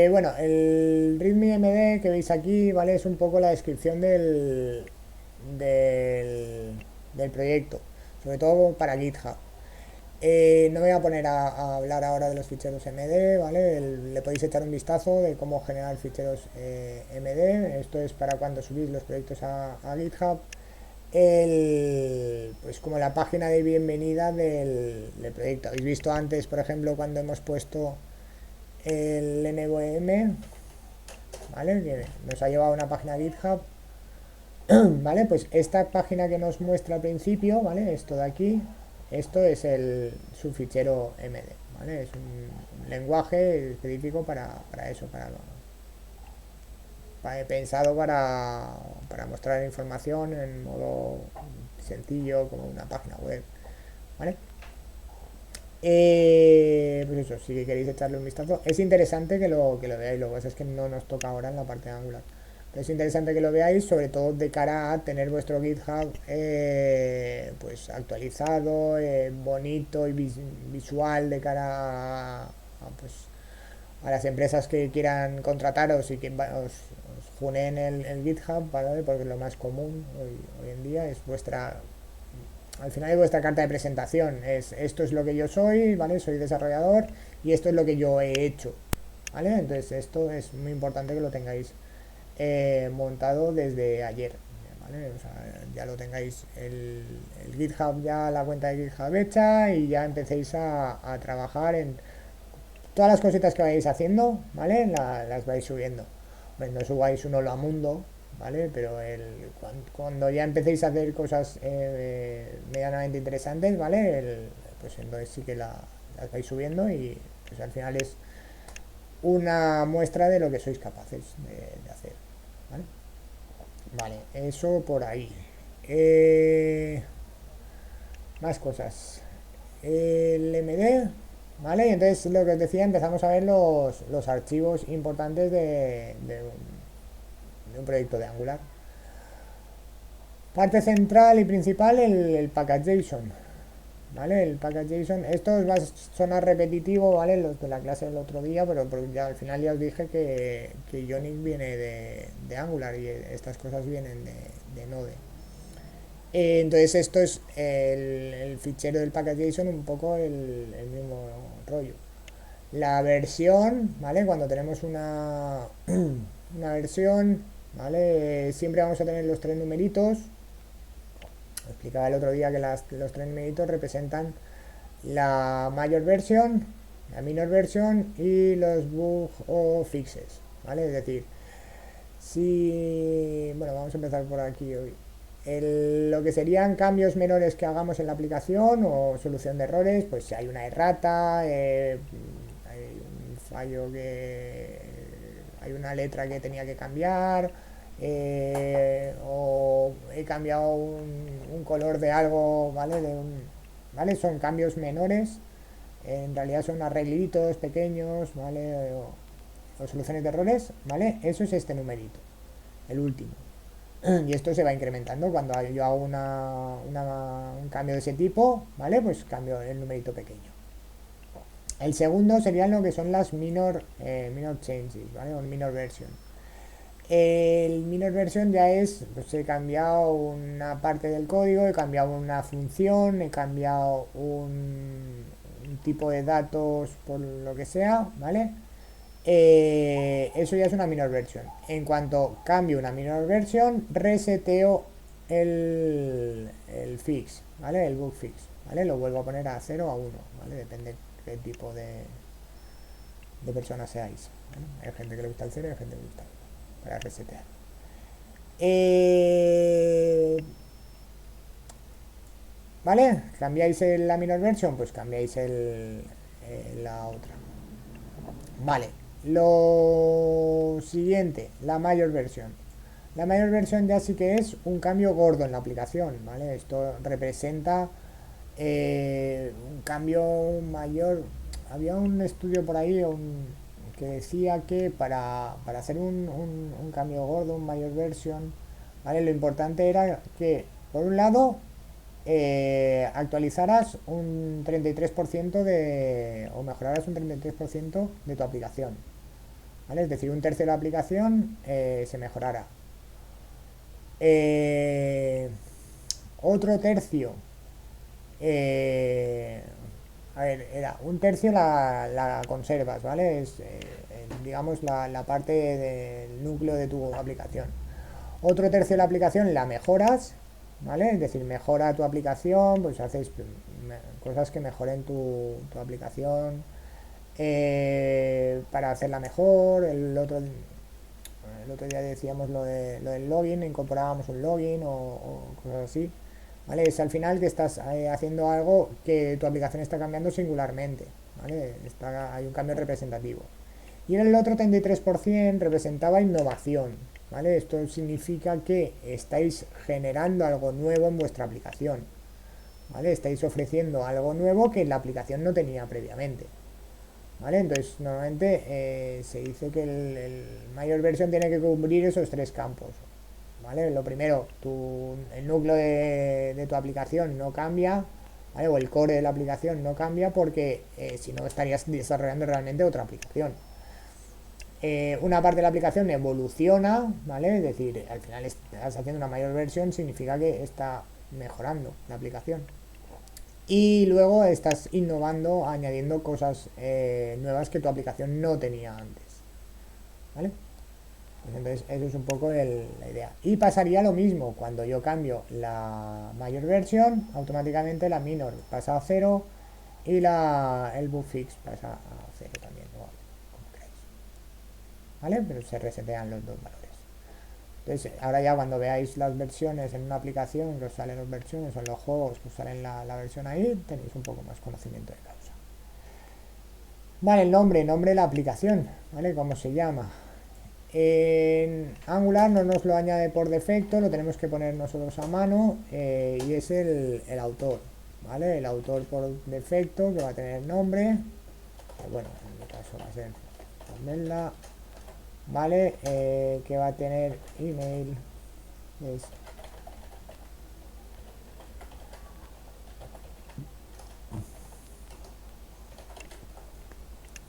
Bueno, el readme.md que veis aquí, ¿vale? Es un poco la descripción del proyecto, sobre todo para GitHub. No me voy a poner a hablar ahora de los ficheros MD, ¿vale? Le podéis echar un vistazo de cómo generar ficheros MD. Esto es para cuando subís los proyectos a GitHub. Pues como la página de bienvenida del proyecto. Habéis visto antes, por ejemplo, cuando hemos puesto el NVM, ¿vale? Que nos ha llevado a una página GitHub, ¿vale? Pues esta página que nos muestra al principio, ¿vale? Esto de aquí, esto es su fichero MD, ¿vale? Es un lenguaje específico para eso, pensado para mostrar información en modo sencillo, como una página web, ¿vale? Pues eso, si queréis echarle un vistazo, es interesante que lo veáis. Lo que pasa es que no nos toca ahora en la parte de Angular, pero es interesante que lo veáis, sobre todo de cara a tener vuestro GitHub pues actualizado, bonito y visual de cara pues, a las empresas que quieran contrataros y que os juneen el GitHub, ¿vale? Porque lo más común hoy en día es al final es vuestra carta de presentación. Esto es lo que yo soy, ¿vale? Soy desarrollador y esto es lo que yo he hecho, ¿vale? Entonces esto es muy importante que lo tengáis montado desde ayer, ¿vale? O sea, ya lo tengáis el GitHub, ya la cuenta de GitHub hecha y ya empecéis a trabajar en todas las cositas que vais haciendo, ¿vale? Las vais subiendo. Bueno, no subáis un hola mundo, ¿vale? Pero cuando ya empecéis a hacer cosas medianamente interesantes, ¿vale? Pues entonces sí que las vais subiendo y pues al final es una muestra de lo que sois capaces de hacer, ¿vale? Vale, eso por ahí. Más cosas. El MD, ¿vale? Y entonces lo que os decía, empezamos a ver los archivos importantes de un proyecto de Angular. Parte central y principal, el package.json, ¿vale? El package.json, esto os va a sonar repetitivo, ¿vale? Los de la clase del otro día, pero ya al final ya os dije que Ionic viene de Angular y estas cosas vienen de Node. Entonces esto es el fichero del package.json, un poco el mismo rollo. La versión, ¿vale? Cuando tenemos una versión, ¿vale? Siempre vamos a tener los tres numeritos. Explicaba el otro día que los tres numeritos representan la mayor versión, la minor versión y los bugs o fixes, ¿vale? Es decir, bueno, vamos a empezar por aquí hoy. Lo que serían cambios menores que hagamos en la aplicación o solución de errores, pues si hay una errata, hay un fallo hay una letra que tenía que cambiar, o he cambiado un color de algo, ¿vale? ¿Vale? Son cambios menores, en realidad son arreglitos pequeños, ¿vale? O soluciones de errores, ¿vale? Eso es este numerito, el último. Y esto se va incrementando cuando yo hago un cambio de ese tipo, ¿vale? Pues cambio el numerito pequeño. El segundo serían lo que son las minor changes, ¿vale? O minor version. El minor version ya es, pues he cambiado una parte del código, he cambiado una función, he cambiado un tipo de datos por lo que sea, ¿vale? Eso ya es una minor version. En cuanto cambio una minor version, reseteo el fix, ¿vale? El bug fix, ¿vale? Lo vuelvo a poner a 0 o a 1, ¿vale? Depende qué tipo de persona seáis, ¿vale? Hay gente que le gusta el 0 y hay gente que le gusta el 1 para resetear. ¿Vale? ¿Cambiáis la minor version? Pues cambiáis la otra. Vale. Lo siguiente, la mayor versión. La mayor versión ya sí que es un cambio gordo en la aplicación, ¿vale? Esto representa un cambio mayor. Había un estudio por ahí que decía que para hacer un cambio gordo, un mayor versión, ¿vale? Lo importante era que, por un lado, actualizaras un 33% o mejoraras un 33% de tu aplicación, ¿vale? Es decir, un tercio de la aplicación se mejorara. Otro tercio, a ver, era un tercio la conservas, ¿vale? Es, digamos, la parte del núcleo de tu aplicación. Otro tercio de la aplicación la mejoras, ¿vale? Es decir, mejora tu aplicación, pues haces cosas que mejoren tu aplicación. para hacerla mejor. El otro día decíamos lo del login, incorporábamos un login o cosas así. ¿Vale? Es al final que estás haciendo algo que tu aplicación está cambiando singularmente. ¿Vale? Hay un cambio representativo. Y en el otro 33% representaba innovación. ¿Vale? Esto significa que estáis generando algo nuevo en vuestra aplicación. ¿Vale? Estáis ofreciendo algo nuevo que la aplicación no tenía previamente. ¿Vale? Entonces, normalmente se dice que el mayor versión tiene que cubrir esos tres campos. ¿Vale? Lo primero, el núcleo de tu aplicación no cambia, ¿vale? O el core de la aplicación no cambia porque si no estarías desarrollando realmente otra aplicación. Una parte de la aplicación evoluciona, ¿vale? Es decir, al final estás haciendo una mayor versión, significa que está mejorando la aplicación. Y luego estás innovando, añadiendo cosas nuevas que tu aplicación no tenía antes. ¿Vale? Pues entonces, eso es un poco la idea. Y pasaría lo mismo, cuando yo cambio la mayor versión, automáticamente la minor pasa a 0 y el bug fix pasa a 0 también, igual, como queráis. ¿Vale? Pero se resetean los dos valores. Entonces, ahora ya cuando veáis las versiones en una aplicación, que os salen las versiones, o en los juegos que os salen la versión ahí, tenéis un poco más conocimiento de causa. Vale, el nombre de la aplicación, ¿vale? ¿Cómo se llama? En Angular no nos lo añade por defecto, lo tenemos que poner nosotros a mano, y es el autor, ¿vale? El autor por defecto, que va a tener nombre, bueno, en mi caso va a ser Carmela, ¿vale? Que va a tener email,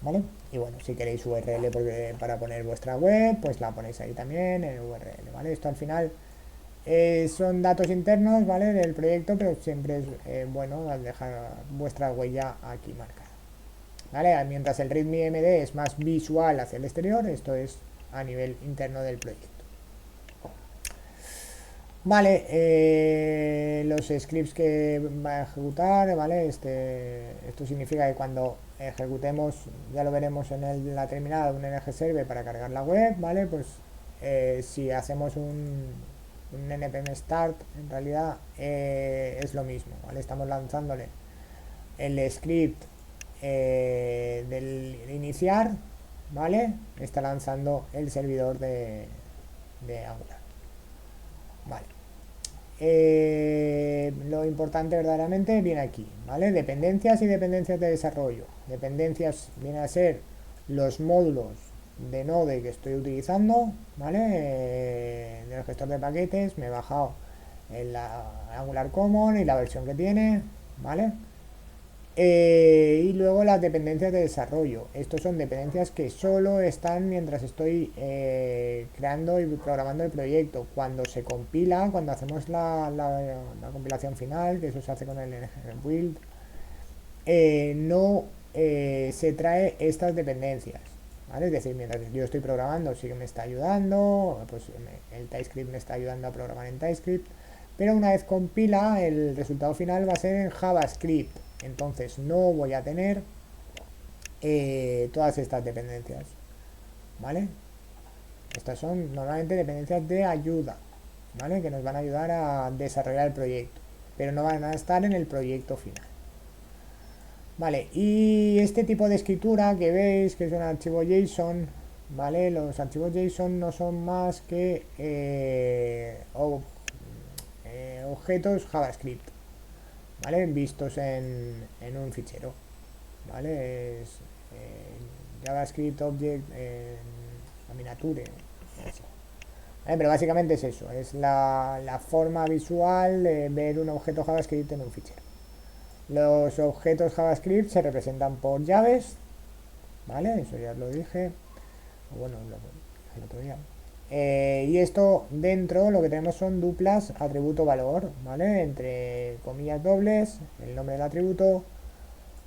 ¿vale? Y bueno, si queréis URL para poner vuestra web, pues la ponéis ahí también en el URL, ¿vale? Esto al final son datos internos, ¿vale? Del proyecto, pero siempre es bueno al dejar vuestra huella aquí marcada, ¿vale? Mientras el readme.md es más visual hacia el exterior, esto es a nivel interno del proyecto. Vale, los scripts que va a ejecutar, ¿vale? Esto significa que cuando ejecutemos, ya lo veremos en la terminal, un ng server para cargar la web, ¿vale? Pues si hacemos un npm start, en realidad es lo mismo, ¿vale? Estamos lanzándole el script del iniciar, ¿vale? Está lanzando el servidor de Angular. Vale. Lo importante verdaderamente viene aquí, ¿vale? Dependencias y dependencias de desarrollo. Dependencias viene a ser los módulos de Node que estoy utilizando, ¿vale? Del gestor de paquetes me he bajado el Angular Common y la versión que tiene, ¿vale? Y luego las dependencias de desarrollo. Estos son dependencias que solo están mientras estoy creando y programando el proyecto. Cuando se compila, cuando hacemos la compilación final, que eso se hace con el build, no se trae estas dependencias, ¿vale? Es decir, mientras yo estoy programando sí que me está ayudando, pues el TypeScript me está ayudando a programar en TypeScript, pero una vez compila el resultado final va a ser en JavaScript. Entonces no voy a tener todas estas dependencias, ¿vale? Estas son normalmente dependencias de ayuda, ¿vale? Que nos van a ayudar a desarrollar el proyecto, pero no van a estar en el proyecto final. Vale, y este tipo de escritura que veis, que es un archivo JSON, ¿vale? Los archivos JSON no son más que objetos JavaScript, ¿vale? Vistos en un fichero, ¿vale? Es JavaScript Object en miniature, ¿vale? Pero básicamente es eso, es la forma visual de ver un objeto JavaScript en un fichero. Los objetos JavaScript se representan por llaves, ¿vale? Eso ya os lo dije, bueno, lo dije el otro día. Y esto dentro lo que tenemos son duplas atributo valor, ¿vale? Entre comillas dobles, el nombre del atributo,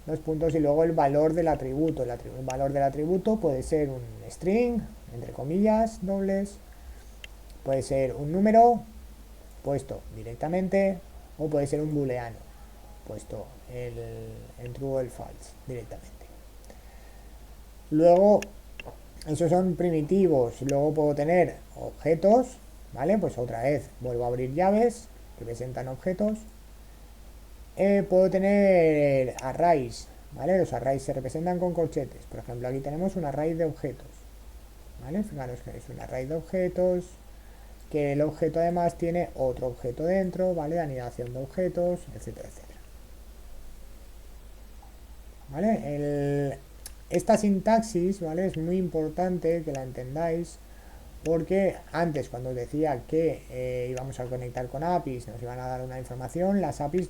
los puntos y luego el valor del atributo. El valor del atributo puede ser un string, entre comillas dobles, puede ser un número puesto directamente o puede ser un booleano puesto en true o el false directamente. Luego, esos son primitivos. Luego puedo tener objetos, ¿vale? Pues otra vez vuelvo a abrir llaves que presentan objetos. Puedo tener arrays, ¿vale? Los arrays se representan con corchetes. Por ejemplo, aquí tenemos un array de objetos, ¿vale? Fijaros que es un array de objetos, que el objeto además tiene otro objeto dentro, ¿vale? Anidación de objetos, etcétera, etcétera. ¿Vale? Esta sintaxis, ¿vale? Es muy importante que la entendáis, porque antes cuando os decía que íbamos a conectar con APIs, nos iban a dar una información, las APIs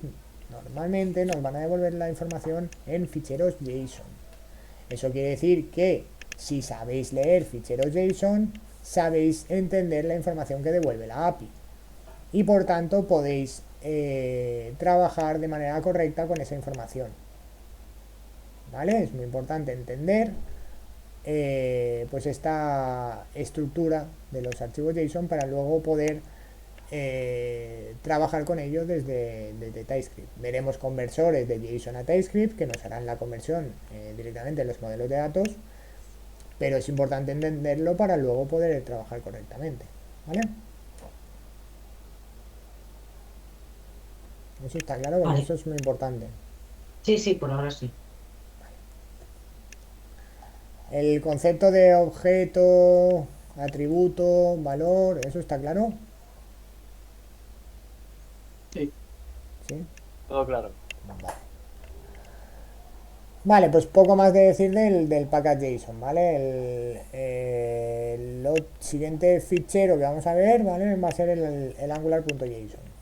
normalmente nos van a devolver la información en ficheros JSON. Eso quiere decir que si sabéis leer ficheros JSON, sabéis entender la información que devuelve la API. Y por tanto podéis trabajar de manera correcta con esa información. ¿Vale? Es muy importante entender pues esta estructura de los archivos JSON para luego poder trabajar con ellos desde TypeScript. Veremos conversores de JSON a TypeScript que nos harán la conversión directamente en los modelos de datos, pero es importante entenderlo para luego poder trabajar correctamente, ¿vale? Eso está claro, porque Vale. eso es muy importante. Sí, sí, por ahora sí. El concepto de objeto, atributo, valor, ¿eso está claro? Sí, ¿Sí? todo claro. Vale. Vale, pues poco más de decir del package JSON, ¿vale? Lo siguiente fichero que vamos a ver, ¿vale? Va a ser el angular.json.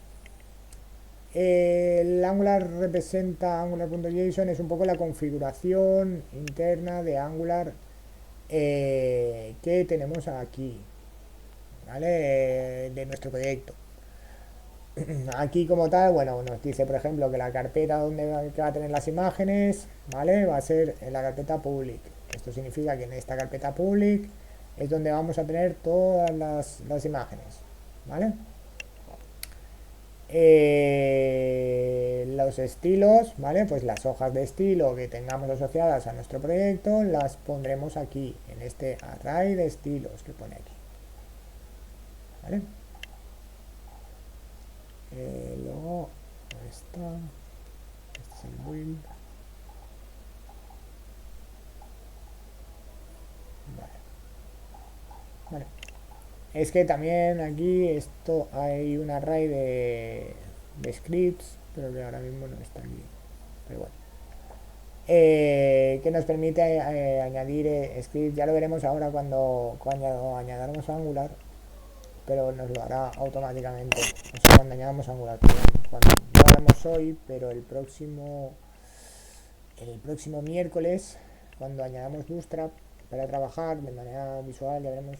El Angular representa Angular.json, es un poco la configuración interna de Angular que tenemos aquí, ¿vale? De nuestro proyecto. Aquí como tal, bueno, nos dice por ejemplo que la carpeta donde va a tener las imágenes, ¿vale? Va a ser en la carpeta public. Esto significa que en esta carpeta public es donde vamos a tener todas las imágenes, ¿vale? Los estilos, ¿vale? Pues las hojas de estilo que tengamos asociadas a nuestro proyecto las pondremos aquí, en este array de estilos que pone aquí, ¿vale? Luego, este es el build. Vale. Es que también aquí esto hay un array de scripts, pero que ahora mismo no está aquí. Pero bueno. Que nos permite añadir scripts. Ya lo veremos ahora cuando añadamos Angular, pero nos lo hará automáticamente. O sea, cuando añadamos Angular, cuando no lo haremos hoy, pero el próximo miércoles, cuando añadamos Bootstrap para trabajar de manera visual, ya veremos,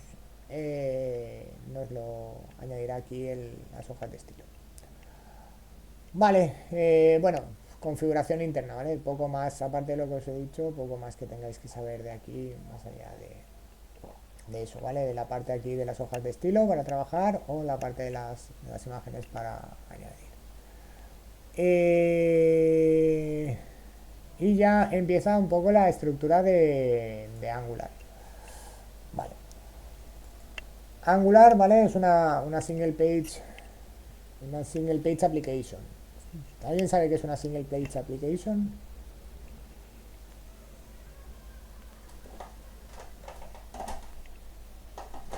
nos lo añadirá aquí las hojas de estilo. Vale, bueno, configuración interna, ¿vale? Poco más, aparte de lo que os he dicho, poco más que tengáis que saber de aquí, más allá de eso, ¿vale? De la parte aquí de las hojas de estilo para trabajar o la parte de las imágenes para añadir. Y ya empieza un poco la estructura de Angular. Vale. Angular, ¿vale? Es una single page application. ¿Alguien sabe qué es una single page application?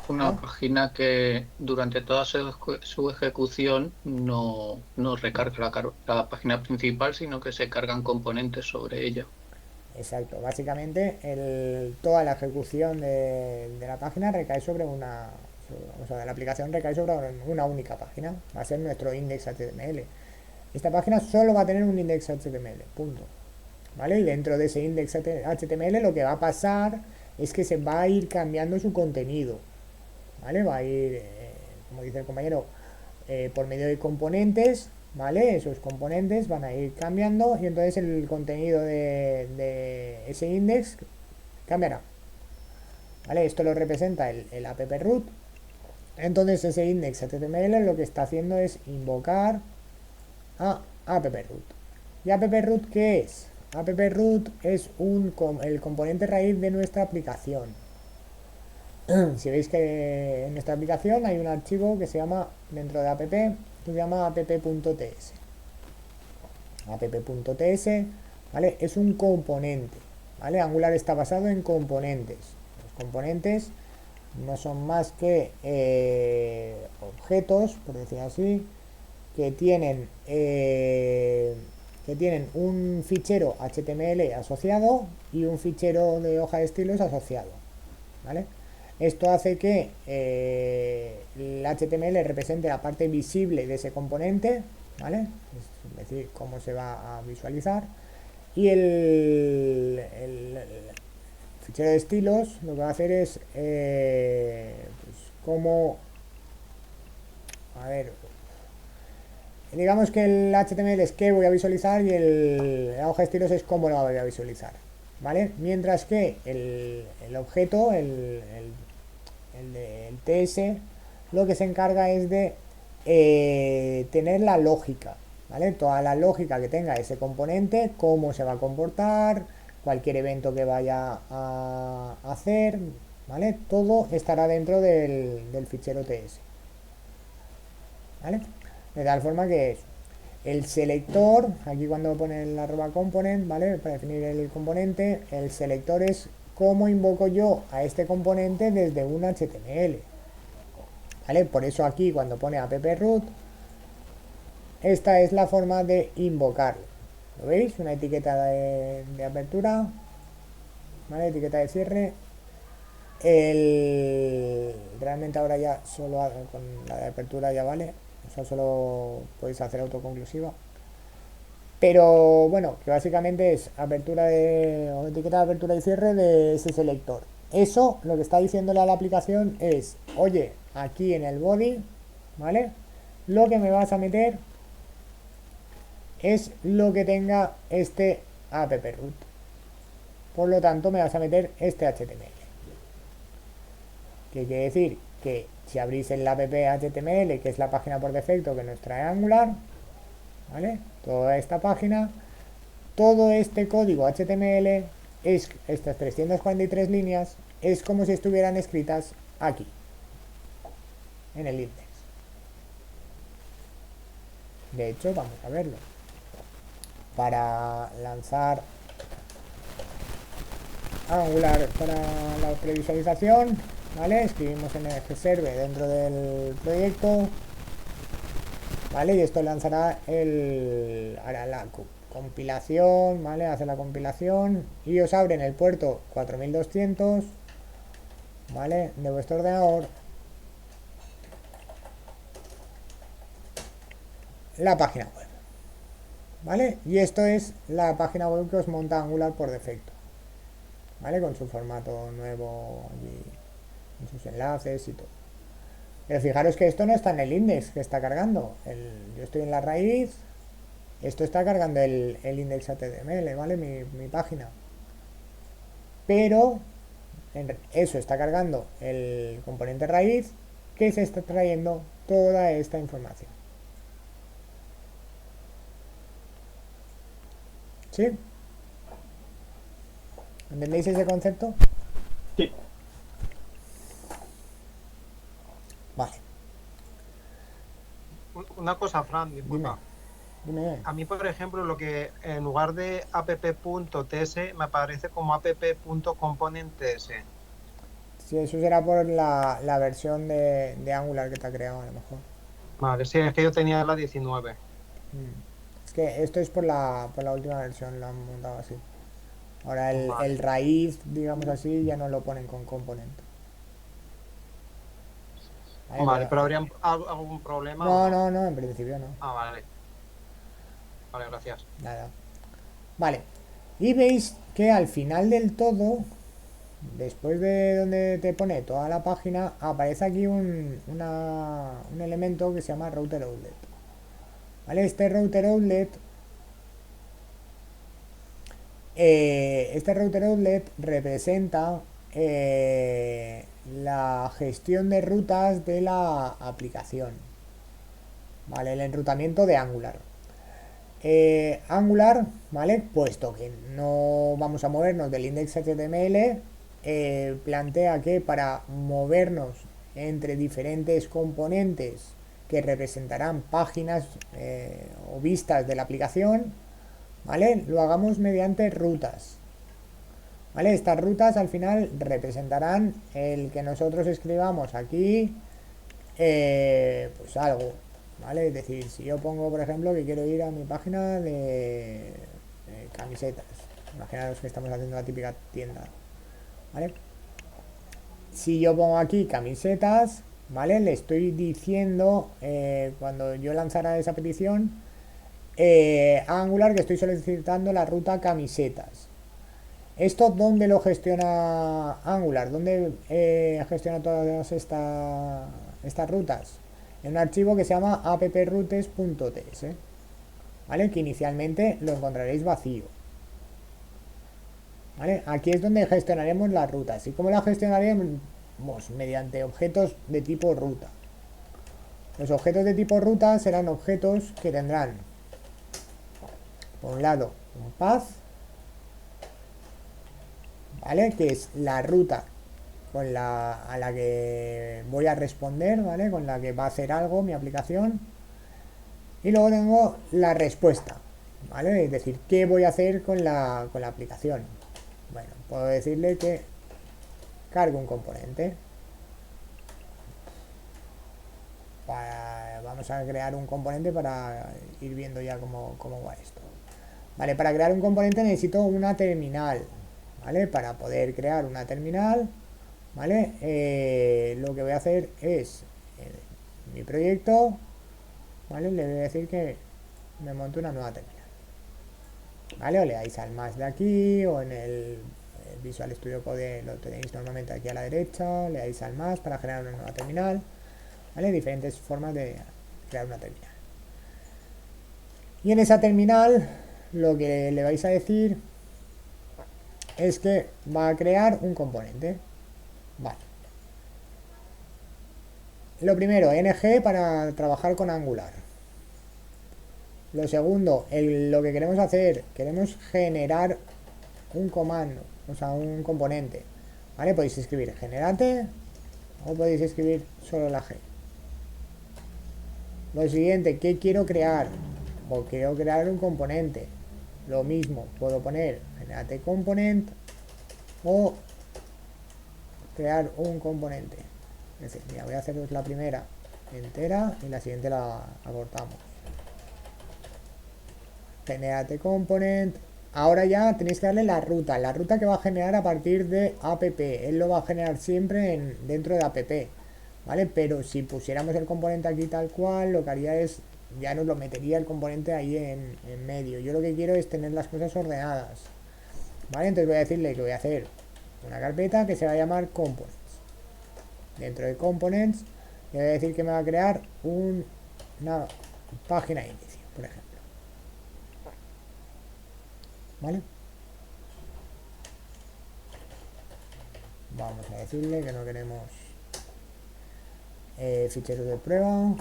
Una página que durante toda su ejecución no recarga la página principal, sino que se cargan componentes sobre ella. Exacto, básicamente toda la ejecución de la página recae sobre o sea, de la aplicación recae sobre una única página. Va a ser nuestro index HTML. Esta página solo va a tener un index HTML, punto. ¿Vale? Y dentro de ese index HTML lo que va a pasar es que se va a ir cambiando su contenido, ¿vale? Va a ir, como dice el compañero, por medio de componentes, ¿vale? Esos componentes van a ir cambiando y entonces el contenido de ese index cambiará, ¿vale? Esto lo representa el app root. Entonces ese index HTML lo que está haciendo es invocar a app root. ¿Y app root qué es? app-root es el componente raíz de nuestra aplicación. Si veis que en nuestra aplicación hay un archivo que se llama, dentro de app, que se llama app.ts. app.ts, ¿vale? Es un componente, ¿vale? Angular está basado en componentes. Los componentes no son más que objetos, por decir así, que tienen un fichero HTML asociado y un fichero de hoja de estilos asociado, ¿vale? Esto hace que el HTML represente la parte visible de ese componente, ¿vale? Es decir, cómo se va a visualizar. Y el fichero de estilos lo que va a hacer es pues como, a ver, digamos que el HTML es qué voy a visualizar y la hoja de estilos es cómo lo voy a visualizar, ¿vale? Mientras que el objeto, el TS, lo que se encarga es de tener la lógica, ¿vale? Toda la lógica que tenga ese componente, cómo se va a comportar, cualquier evento que vaya a hacer, ¿vale? Todo estará dentro del fichero TS, ¿vale? De tal forma que el selector, aquí cuando pone el @component, ¿vale? Para definir el componente, el selector es cómo invoco yo a este componente desde un HTML, ¿vale? Por eso aquí cuando pone app-root, esta es la forma de invocarlo. ¿Lo veis? Una etiqueta de apertura, ¿vale? Etiqueta de cierre. Realmente ahora ya solo con la de apertura ya vale, o sea, solo podéis hacer autoconclusiva. Pero bueno, que básicamente es apertura o etiqueta de apertura y cierre de ese selector. Eso lo que está diciéndole a la aplicación es, oye, aquí en el body, ¿vale? Lo que me vas a meter es lo que tenga este app-root. Por lo tanto, me vas a meter este HTML. ¿Qué quiere decir? Que si abrís el app HTML, que es la página por defecto que nos trae Angular, ¿vale? Toda esta página, todo este código HTML, estas 343 líneas, es como si estuvieran escritas aquí, en el index. De hecho, vamos a verlo. Para lanzar Angular para la previsualización, ¿vale? Escribimos en el gserve dentro del proyecto, ¿vale? Y esto lanzará hará la compilación, ¿vale? Hace la compilación y os abre en el puerto 4200, ¿vale? De vuestro ordenador la página web, ¿vale? Y esto es la página web que os monta Angular por defecto, ¿vale? Con su formato nuevo allí, con sus enlaces y todo. Pero fijaros que esto no está en el index que está cargando. Yo estoy en la raíz, esto está cargando el index HTML, ¿vale? Mi página. Pero eso está cargando el componente raíz que se está trayendo toda esta información. ¿Sí? ¿Entendéis ese concepto? Sí. Vale. Una cosa, Fran, disculpa. Dime. A mí, por ejemplo, lo que en lugar de app.ts me aparece como app.component.ts. Sí, eso será por la versión de Angular que te ha creado a lo mejor. Vale, sí, es que yo tenía la 19. Es que esto es por la última versión, lo han montado así. Ahora Vale. el raíz, digamos así, ya no lo ponen con componente. Vale, pero ¿habría algún problema? No, en principio no. Ah, vale. Vale, gracias. Nada. Vale. Y veis que al final del todo, después de donde te pone toda la página, aparece aquí un elemento que se llama router outlet. ¿Vale? Este router outlet representa la gestión de rutas de la aplicación, ¿vale? El enrutamiento de Angular. Angular, ¿vale? Puesto que no vamos a movernos del index.html, plantea que para movernos entre diferentes componentes que representarán páginas o vistas de la aplicación, ¿vale? Lo hagamos mediante rutas, ¿vale? Estas rutas al final representarán el que nosotros escribamos aquí, pues algo, ¿vale? Es decir, si yo pongo, por ejemplo, que quiero ir a mi página de camisetas, imaginaos que estamos haciendo la típica tienda, ¿vale? Si yo pongo aquí camisetas, ¿vale? Le estoy diciendo, cuando yo lanzara esa petición, a Angular, que estoy solicitando la ruta camisetas. ¿Esto dónde lo gestiona Angular? ¿Dónde gestiona todas estas rutas? En un archivo que se llama approutes.ts, ¿vale? Que inicialmente lo encontraréis vacío, ¿vale? Aquí es donde gestionaremos las rutas. ¿Y cómo las gestionaremos? Mediante objetos de tipo ruta. Los objetos de tipo ruta serán objetos que tendrán, por un lado, un path, ¿vale? Que es la ruta a la que voy a responder, ¿vale? Con la que va a hacer algo mi aplicación. Y luego tengo la respuesta, ¿vale? Es decir, ¿qué voy a hacer con la aplicación? Bueno, puedo decirle que cargue un componente. Vamos a crear un componente para ir viendo ya cómo va esto. Vale, para crear un componente necesito una terminal, ¿vale? Para poder crear una terminal, ¿vale? Lo que voy a hacer es, en mi proyecto, ¿vale? Le voy a decir que me monte una nueva terminal, ¿vale? O le dais al más de aquí, o en el Visual Studio Code lo tenéis normalmente aquí a la derecha, le dais al más para generar una nueva terminal, ¿vale? Diferentes formas de crear una terminal. Y en esa terminal lo que le vais a decir es que va a crear un componente. Vale. Lo primero, ng para trabajar con Angular. Lo segundo, lo que queremos hacer, queremos generar un comando, o sea, un componente. ¿Vale? Podéis escribir generate o podéis escribir solo la G. Lo siguiente, ¿qué quiero crear? O quiero crear un componente. Lo mismo, puedo poner generate component o crear un componente. Es decir, mira, voy a haceros la primera entera y la siguiente la acortamos. Generate component. Ahora ya tenéis que darle la ruta que va a generar a partir de app. Él lo va a generar siempre dentro de app, ¿vale? Pero si pusiéramos el componente aquí tal cual, lo que haría es, ya nos lo metería el componente ahí en medio. Yo lo que quiero es tener las cosas ordenadas, ¿vale? Entonces voy a decirle que voy a hacer una carpeta que se va a llamar components. Dentro de components le voy a decir que me va a crear una página de inicio, por ejemplo, ¿vale? Vamos a decirle que no queremos ficheros de prueba,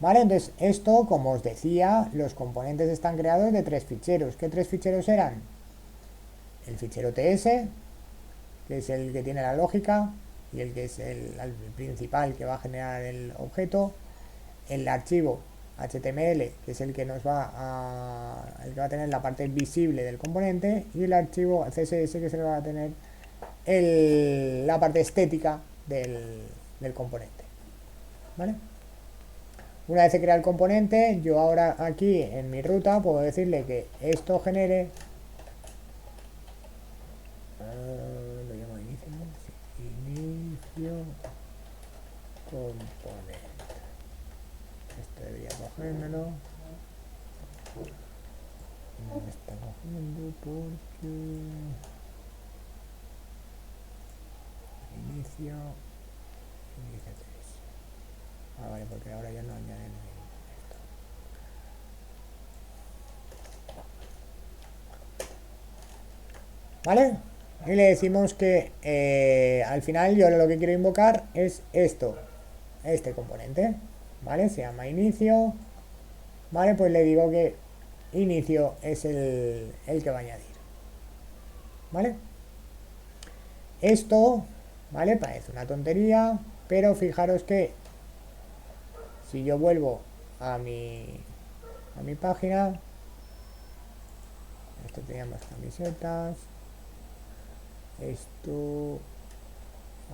¿vale? Entonces esto, como os decía, los componentes están creados de 3 ficheros. ¿Qué 3 ficheros eran? El fichero ts, que es el que tiene la lógica y el que es el principal que va a generar el objeto, el archivo HTML, que es el que nos el que va a tener la parte visible del componente, y el archivo CSS, que es el que va a tener la parte estética del componente, ¿vale? Una vez que crea el componente, yo ahora aquí en mi ruta puedo decirle que esto genere, lo llamo inicio componente. Esto debería cogérmelo. No me está cogiendo porque inicio 3. Vale, porque ahora ya no añaden esto. ¿Vale? Y le decimos que al final yo lo que quiero invocar es este componente, ¿vale? Se llama inicio ¿vale? Pues le digo que inicio es el que va a añadir, ¿vale? Esto, ¿vale? Parece una tontería, pero fijaros que si yo vuelvo a mi página, esto teníamos camisetas, esto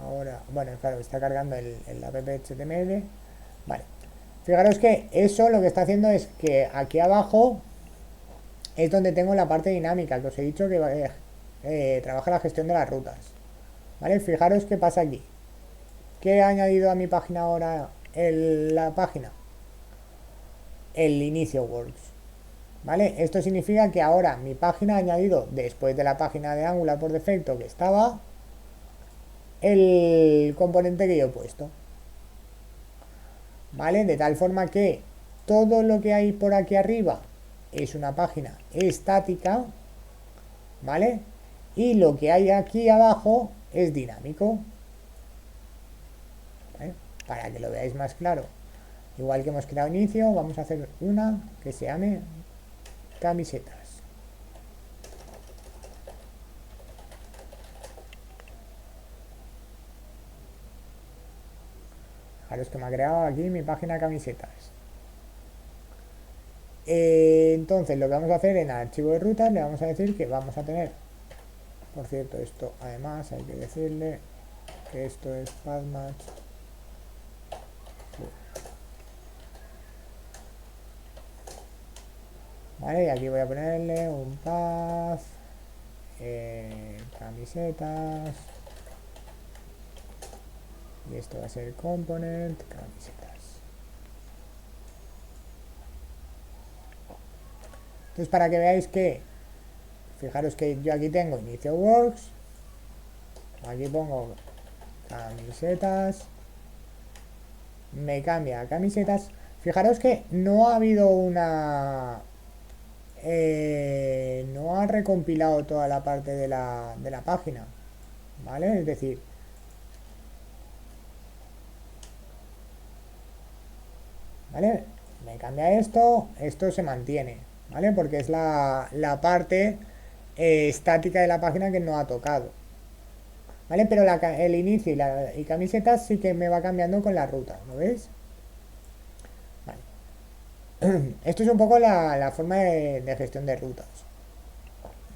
ahora, bueno, claro, está cargando el app HTML, vale. Fijaros que eso lo que está haciendo es que aquí abajo es donde tengo la parte dinámica, que os he dicho que trabaja la gestión de las rutas, ¿vale? Fijaros qué pasa aquí. ¿Qué he añadido a mi página ahora la página? El inicio works, ¿vale? Esto significa que ahora mi página ha añadido, después de la página de Angular por defecto que estaba, el componente que yo he puesto, ¿vale? De tal forma que todo lo que hay por aquí arriba es una página estática, ¿vale? Y lo que hay aquí abajo es dinámico, ¿vale? Para que lo veáis más claro. Igual que hemos creado inicio, vamos a hacer una que se llame camisetas. Fijaros que me ha creado aquí mi página camisetas. Entonces lo que vamos a hacer en el archivo de rutas, le vamos a decir que vamos a tener, por cierto, esto además hay que decirle que esto es pathmatch. Vale, y aquí voy a ponerle un path, camisetas, y esto va a ser component camisetas. Entonces, para que veáis que, fijaros que yo aquí tengo inicio works, aquí pongo camisetas, me cambia a camisetas. Fijaros que no ha habido no ha recompilado toda la parte de la página, ¿vale? Es decir, ¿vale? Me cambia esto se mantiene, ¿vale? Porque es la parte estática de la página que no ha tocado, ¿vale? Pero el inicio y camisetas sí que me va cambiando con la ruta, ¿lo veis? Vale. Esto es un poco la forma de gestión de rutas,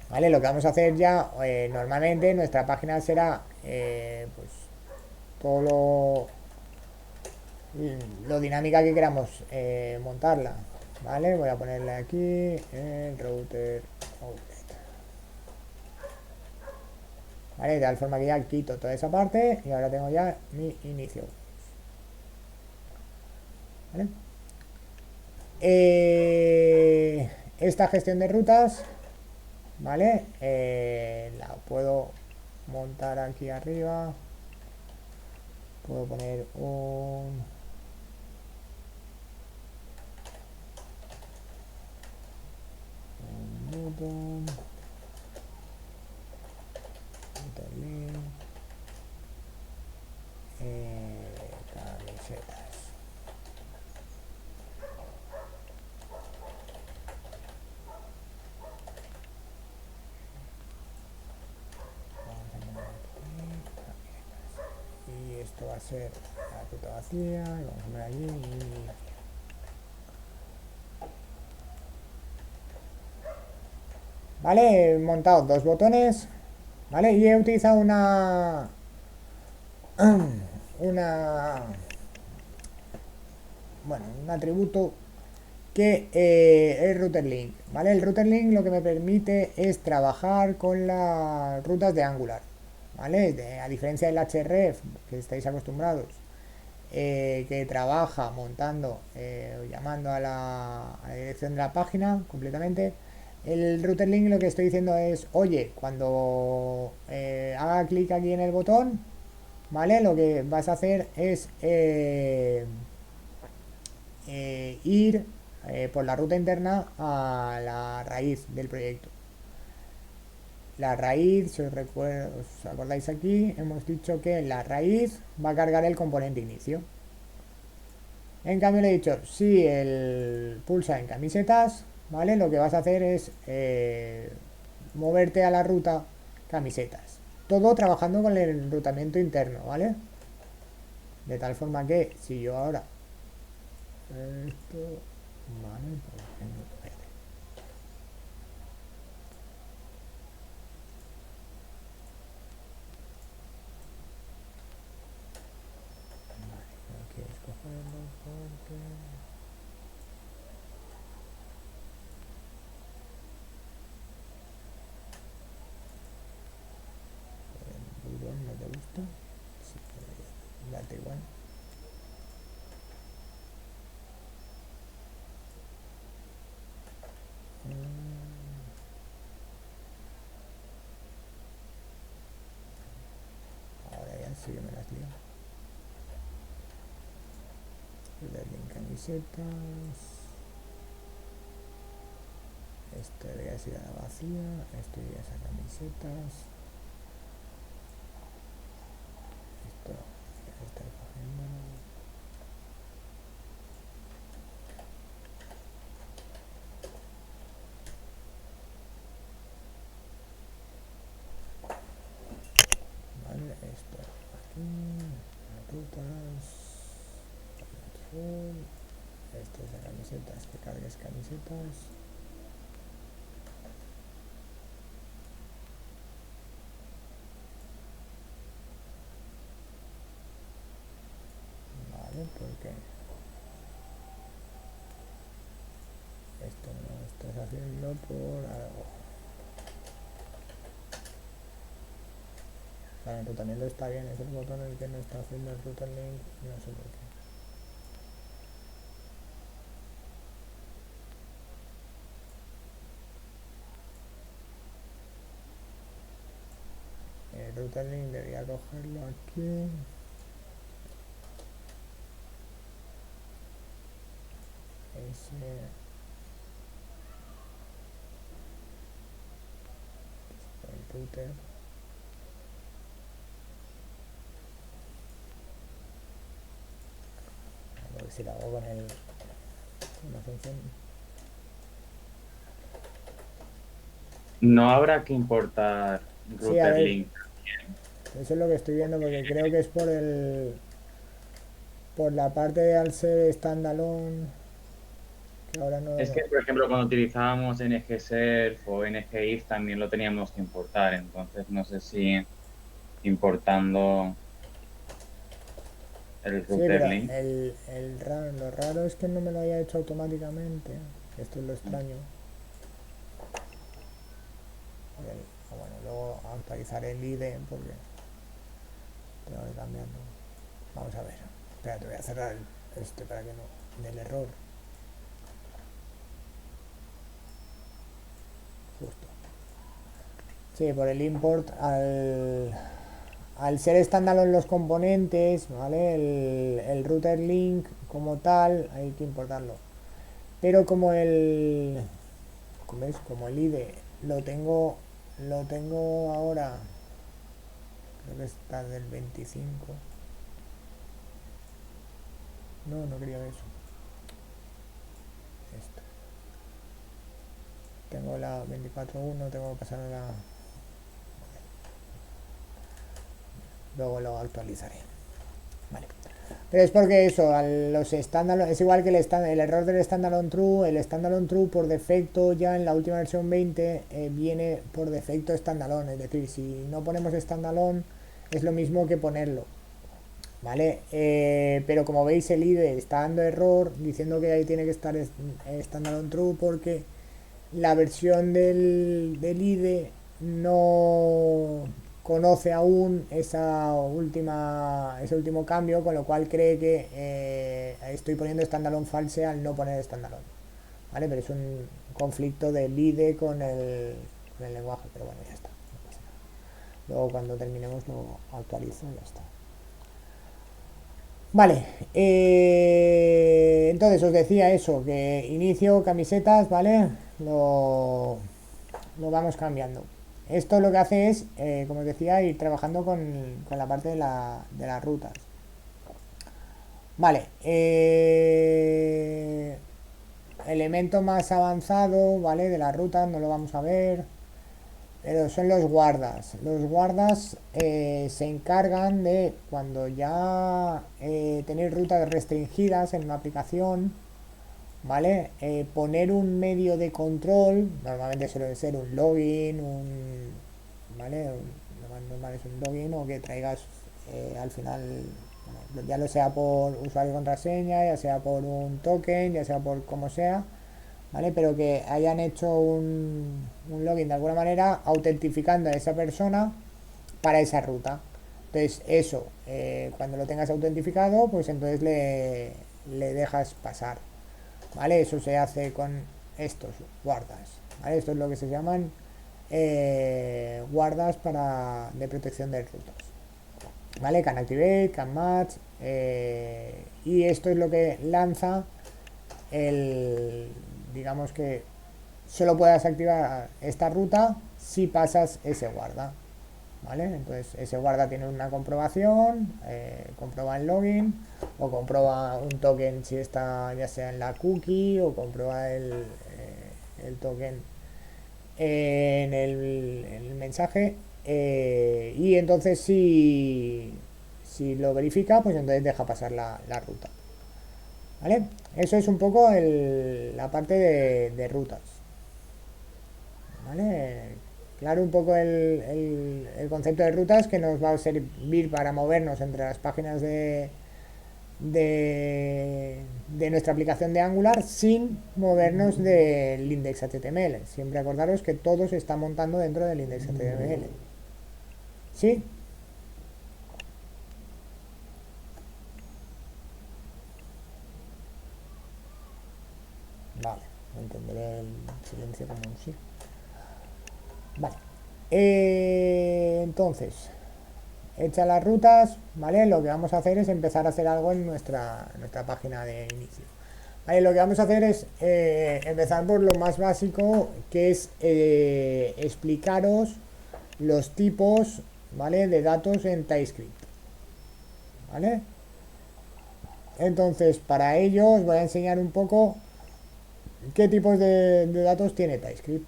¿vale? Lo que vamos a hacer ya, normalmente nuestra página será, pues, todo lo dinámica que queramos montarla, ¿vale? Voy a ponerle aquí el router outlet, ¿vale? De tal forma que ya quito toda esa parte y ahora tengo ya mi inicio, ¿vale? Esta gestión de rutas, ¿vale? La puedo montar aquí arriba, puedo poner un botón, link, camisetas. Y esto va a ser la ruta vacía, y vamos a poner allí y vale, he montado dos botones, vale, y he utilizado bueno, un atributo que es router link, vale. El router link lo que me permite es trabajar con las rutas de Angular, vale, a diferencia del href que estáis acostumbrados, que trabaja montando o llamando a la dirección de la página completamente. El router link lo que estoy diciendo es, oye, cuando haga clic aquí en el botón, ¿vale? Lo que vas a hacer es ir por la ruta interna a la raíz del proyecto. La raíz, si os acordáis aquí, hemos dicho que la raíz va a cargar el componente inicio. En cambio le he dicho, si el pulsa en camisetas, ¿vale? Lo que vas a hacer es moverte a la ruta camisetas. Todo trabajando con el enrutamiento interno, ¿vale? De tal forma que si yo ahora esto, vale, por ejemplo, espérate. Vale, no quiero escogerlo porque el botón no te gusta. Sí, date igual. Ahora ya sí que me las lío. Darle en camisetas. Esto debería ser a la vacía. Esto iría a camisetas. Esto debería estar cogiendo. Vale, esto aquí. Las rutas. Control. Esto es de camisetas, que cargues camisetas. Vale, porque esto no lo estás haciendo por algo. Claro, el enrutamiento está bien, es el botón el que no está haciendo el router link, no sé por qué. El router link debería cogerlo aquí. Ese. El router. A ver si lo hago con la función. No habrá que importar Sí, a router ver, link. eso es lo que estoy viendo porque creo que es por la parte de al ser standalone, que ahora no. Es que, por ejemplo, cuando utilizábamos NGSerf o NGIF también lo teníamos que importar, entonces no sé si importando el Sí, router pero link. lo raro es que no me lo haya hecho automáticamente. Esto es lo extraño. Bueno, luego actualizaré el IDE porque tengo que cambiarlo. Vamos a ver. Espérate, voy a cerrar este para que no dé el error. Justo. Sí, por el import al ser standalone los componentes, ¿vale? El router link como tal hay que importarlo. Pero como ¿ves? Como el IDE lo tengo ahora, creo que está del 25. No quería ver eso. Esto. Tengo la 24.1, tengo que pasar a la. Luego lo actualizaré. Vale. Pero es porque eso, a los standalone, es igual que el error del standalone true. El standalone true por defecto ya en la última versión 20 viene por defecto standalone. Es decir, si no ponemos standalone es lo mismo que ponerlo. ¿Vale? Pero como veis el IDE está dando error diciendo que ahí tiene que estar standalone true porque la versión del IDE no conoce aún ese último cambio, con lo cual cree que estoy poniendo standalone false al no poner standalone. ¿Vale? Pero es un conflicto del IDE con el lenguaje, pero bueno, ya está. No pasa nada. Luego cuando terminemos lo actualizo y ya está. Vale, entonces os decía eso, que inicio camisetas, ¿vale? Lo vamos cambiando. Esto lo que hace es, como os decía, ir trabajando con la parte de las rutas. Vale, elemento más avanzado, ¿vale? De la ruta, no lo vamos a ver, pero son los guardas. Los guardas se encargan de cuando ya tenéis rutas restringidas en una aplicación, ¿vale? Poner un medio de control, normalmente suele ser un login, ¿vale? Lo más normal es un login o que traigas al final, bueno, ya lo sea por usuario y contraseña, ya sea por un token, ya sea por como sea, ¿vale? Pero que hayan hecho un login de alguna manera autentificando a esa persona para esa ruta. Entonces eso, cuando lo tengas autentificado, pues entonces le dejas pasar, ¿vale? Eso se hace con estos guardas, ¿vale? Esto es lo que se llaman guardas de protección de rutas, ¿vale? Can activate, can match, y esto es lo que lanza digamos que solo puedas activar esta ruta si pasas ese guarda, ¿vale? Entonces ese guarda tiene una comprobación, comprueba el login o comprueba un token si está ya sea en la cookie o comprueba el token en el mensaje, y entonces si lo verifica, pues entonces deja pasar la ruta, ¿vale? Eso es un poco la parte de rutas, ¿vale? Claro, un poco el concepto de rutas que nos va a servir para movernos entre las páginas de nuestra aplicación de Angular sin movernos del index HTML. Siempre acordaros que todo se está montando dentro del index HTML. ¿Sí? Vale, entenderé el silencio como un sí. Vale. Entonces, hechas las rutas, ¿vale? Lo que vamos a hacer es empezar a hacer algo en nuestra página de inicio. Vale, lo que vamos a hacer es empezar por lo más básico, que es explicaros los tipos, ¿vale? De datos en TypeScript, ¿vale? Entonces, para ello os voy a enseñar un poco qué tipos de datos tiene TypeScript.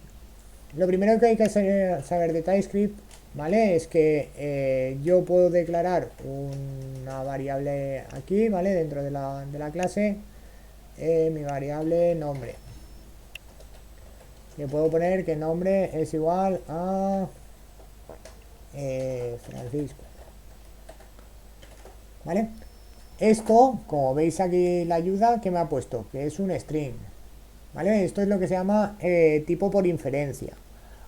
Lo primero que hay que saber de TypeScript, ¿vale? Es que yo puedo declarar una variable aquí, ¿vale? Dentro de la clase, mi variable nombre. Le puedo poner que nombre es igual a Francisco, ¿vale? Esto, como veis aquí la ayuda que me ha puesto, que es un string, ¿vale? Esto es lo que se llama tipo por inferencia.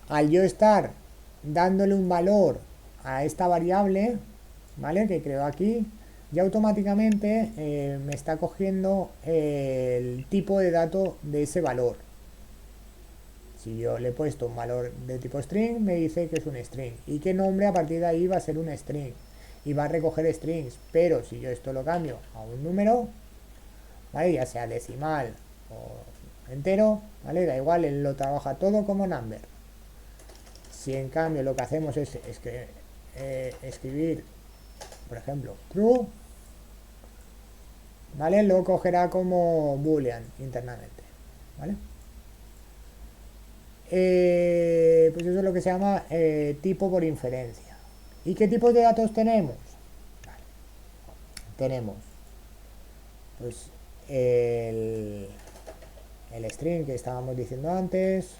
Al yo estar dándole un valor a esta variable, ¿vale? Que creo aquí, ya automáticamente me está cogiendo el tipo de dato de ese valor. Si yo le he puesto un valor de tipo string, me dice que es un string y que nombre a partir de ahí va a ser un string y va a recoger strings. Pero si yo esto lo cambio a un número, ¿vale? Ya sea decimal o entero, ¿vale? Da igual, él lo trabaja todo como number. Si en cambio lo que hacemos es escribir, por ejemplo, true, ¿vale? Lo cogerá como boolean internamente, ¿vale? Pues eso es lo que se llama tipo por inferencia. ¿Y qué tipos de datos tenemos? Vale. Tenemos pues el string que estábamos diciendo antes,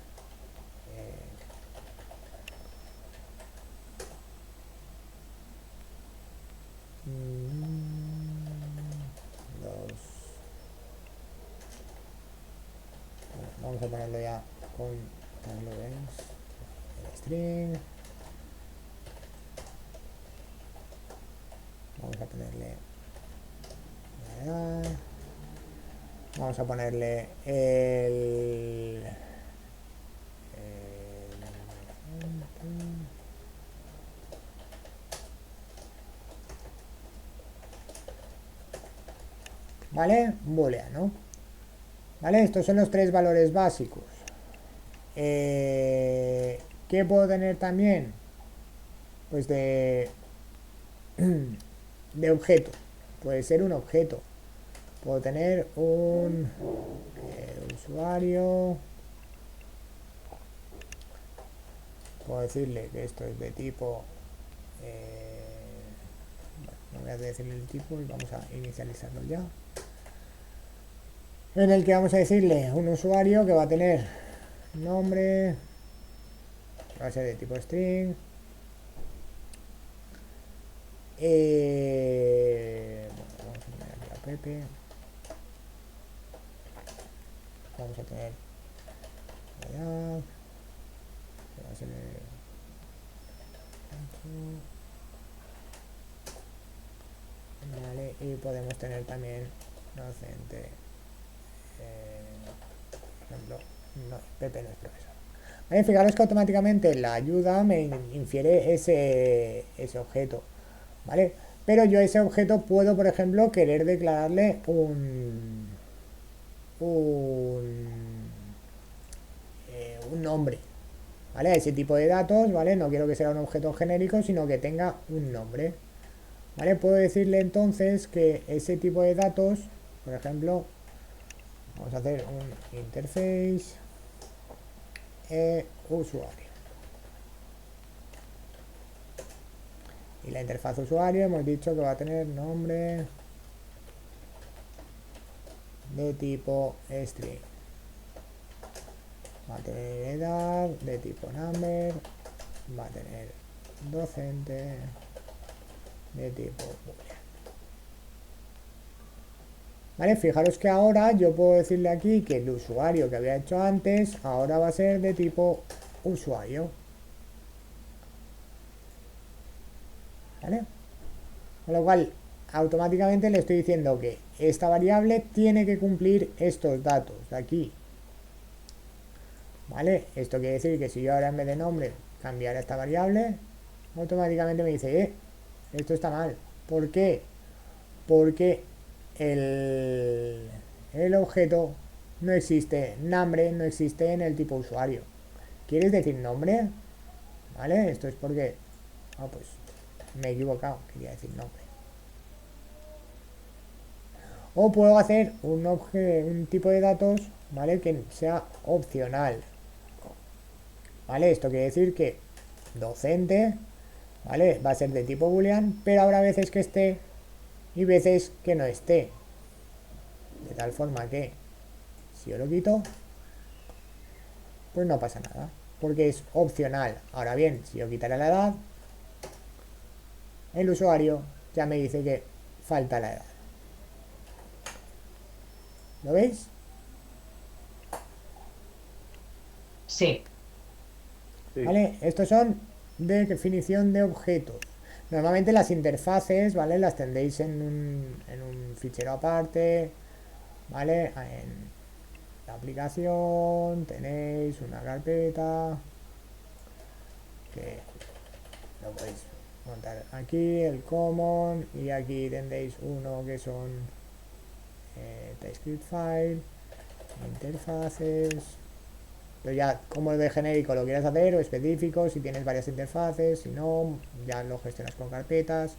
vamos a ponerlo ya con el string, vamos a ponerle vamos a ponerle ¿vale? Boolean, ¿no? ¿Vale? Estos son los tres valores básicos. ¿Qué puedo tener también? Pues de objeto. Puede ser un objeto, puedo tener un usuario, puedo decirle que esto es de tipo, bueno, no voy a decirle el tipo y vamos a inicializarlo ya, en el que vamos a decirle un usuario que va a tener nombre, va a ser de tipo string, bueno, vamos a poner aquí a Pepe, vamos a tener la edad, que va a ser vale, y podemos tener también docente, por ejemplo, no, Pepe no es profesor. Vale, fijaros que automáticamente la ayuda me infiere ese objeto, ¿vale? Pero yo a ese objeto puedo, por ejemplo, querer declararle un nombre, ¿vale? A ese tipo de datos, ¿vale? No quiero que sea un objeto genérico, sino que tenga un nombre, ¿vale? Puedo decirle entonces que ese tipo de datos, por ejemplo, vamos a hacer un interface usuario. Y la interfaz usuario hemos dicho que va a tener nombre de tipo string. Va a tener edad de tipo number. Va a tener docente de tipo boolean. Vale, fijaros que ahora yo puedo decirle aquí que el usuario que había hecho antes ahora va a ser de tipo usuario. ¿Vale? Con lo cual, automáticamente le estoy diciendo que esta variable tiene que cumplir estos datos de aquí. ¿Vale? Esto quiere decir que si yo ahora en vez de nombre cambiara esta variable, automáticamente me dice, esto está mal. ¿Por qué? Porque el objeto no existe, nombre no existe en el tipo usuario. ¿Quieres decir nombre? ¿Vale? Esto es porque, pues me he equivocado, quería decir nombre. O puedo hacer un tipo de datos, ¿vale? Que sea opcional. ¿Vale? Esto quiere decir que docente, ¿vale? Va a ser de tipo boolean, pero habrá veces que esté y veces que no esté. De tal forma que si yo lo quito, pues no pasa nada, porque es opcional. Ahora bien, si yo quitara la edad, el usuario ya me dice que falta la edad. ¿Lo veis? Sí. Sí. ¿Vale? Estos son de definición de objetos. Normalmente las interfaces, ¿vale? Las tendréis en un fichero aparte, ¿vale? En la aplicación tenéis una carpeta que lo podéis montar aquí, el common, y aquí tendréis uno que son TypeScript file, interfaces. Pero ya, como de genérico lo quieras hacer o específico, si tienes varias interfaces, si no, ya lo gestionas con carpetas.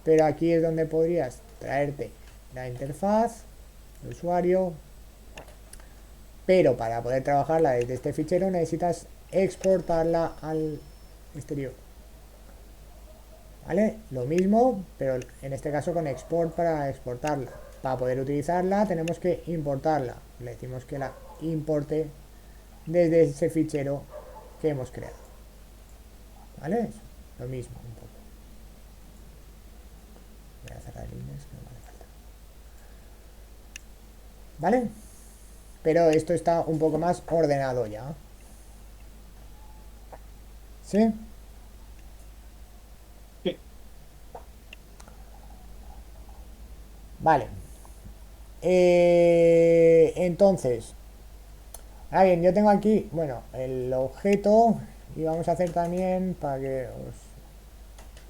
Pero aquí es donde podrías traerte la interfaz, el usuario, pero para poder trabajarla desde este fichero necesitas exportarla al exterior. ¿Vale? Lo mismo, pero en este caso con export para exportarla. Para poder utilizarla tenemos que importarla. Le decimos que la importe desde ese fichero que hemos creado. ¿Vale? Eso, lo mismo un poco. Voy a cerrar líneas que no me hace falta. ¿Vale? Pero esto está un poco más ordenado ya. ¿Sí? Sí. Vale. Entonces, ahora bien, yo tengo aquí, bueno, el objeto y vamos a hacer también para que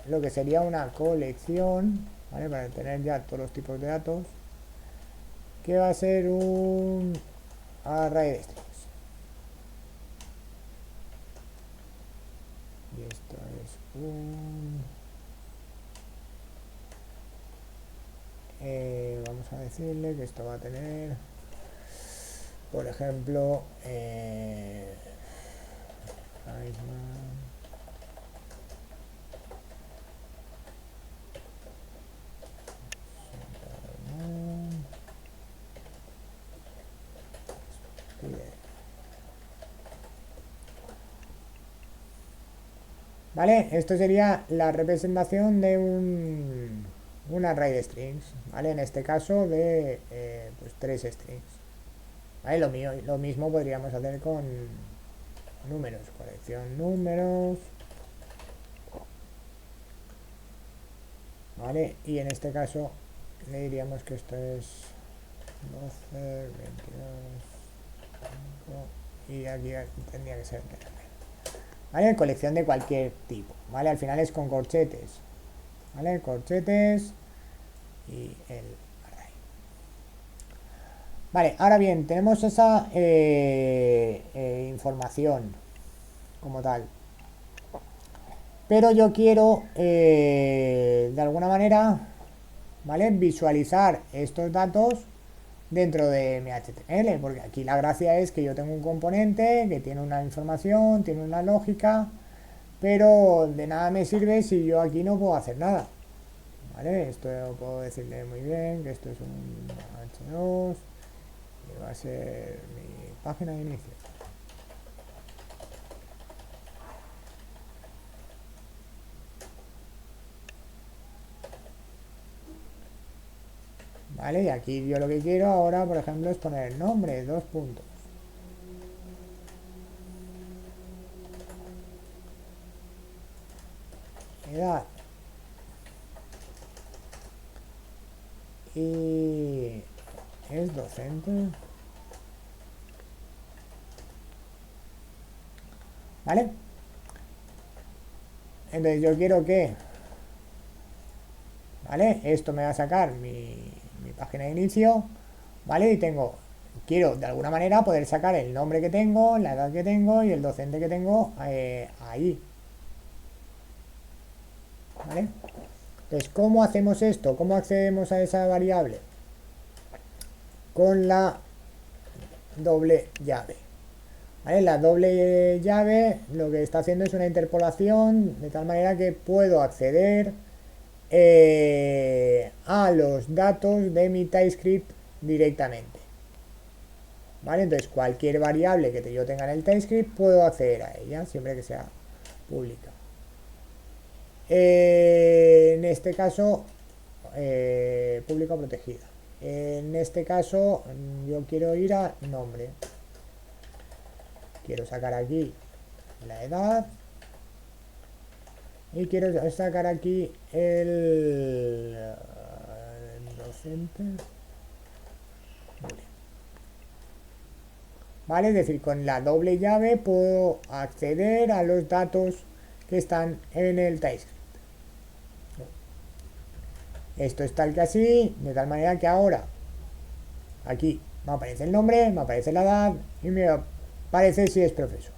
lo que sería una colección, ¿vale? Para tener ya todos los tipos de datos, que va a ser un array de strings. Y esto es un vamos a decirle que esto va a tener, por ejemplo, ¿vale? Esto sería la representación de un array de strings, ¿vale? En este caso de pues 3 strings, ¿vale? Lo mismo podríamos hacer con números, colección números, ¿vale? Y en este caso le diríamos que esto es 12, 22, 5, y aquí tendría que ser, ¿vale? Colección de cualquier tipo, ¿vale? Al final es con corchetes, ¿vale? Corchetes y el array. Vale, ahora bien, tenemos esa información como tal, pero yo quiero de alguna manera, ¿vale? Visualizar estos datos dentro de mi HTML, porque aquí la gracia es que yo tengo un componente que tiene una información, tiene una lógica, pero de nada me sirve si yo aquí no puedo hacer nada, ¿vale? Esto puedo decirle muy bien que esto es un H2 y va a ser mi página de inicio. ¿Vale? Y aquí yo lo que quiero ahora, por ejemplo, es poner el nombre, 2 puntos. Edad. Y es docente. ¿Vale? Entonces yo quiero que, ¿vale? Esto me va a sacar mi página de inicio, ¿vale? Y quiero de alguna manera poder sacar el nombre que tengo, la edad que tengo y el docente que tengo ahí, ¿vale? Entonces, ¿cómo hacemos esto? ¿Cómo accedemos a esa variable? Con la doble llave, ¿vale? La doble llave lo que está haciendo es una interpolación de tal manera que puedo acceder a los datos de mi TypeScript directamente, ¿vale? Entonces cualquier variable que yo tenga en el TypeScript puedo acceder a ella siempre que sea pública. En este caso pública o protegida. En este caso yo quiero ir a nombre, quiero sacar aquí la edad y quiero sacar aquí el docente, ¿vale? Es decir, con la doble llave puedo acceder a los datos que están en el TypeScript. Esto es tal que así, de tal manera que ahora aquí me aparece el nombre, me aparece la edad y me aparece si es profesor.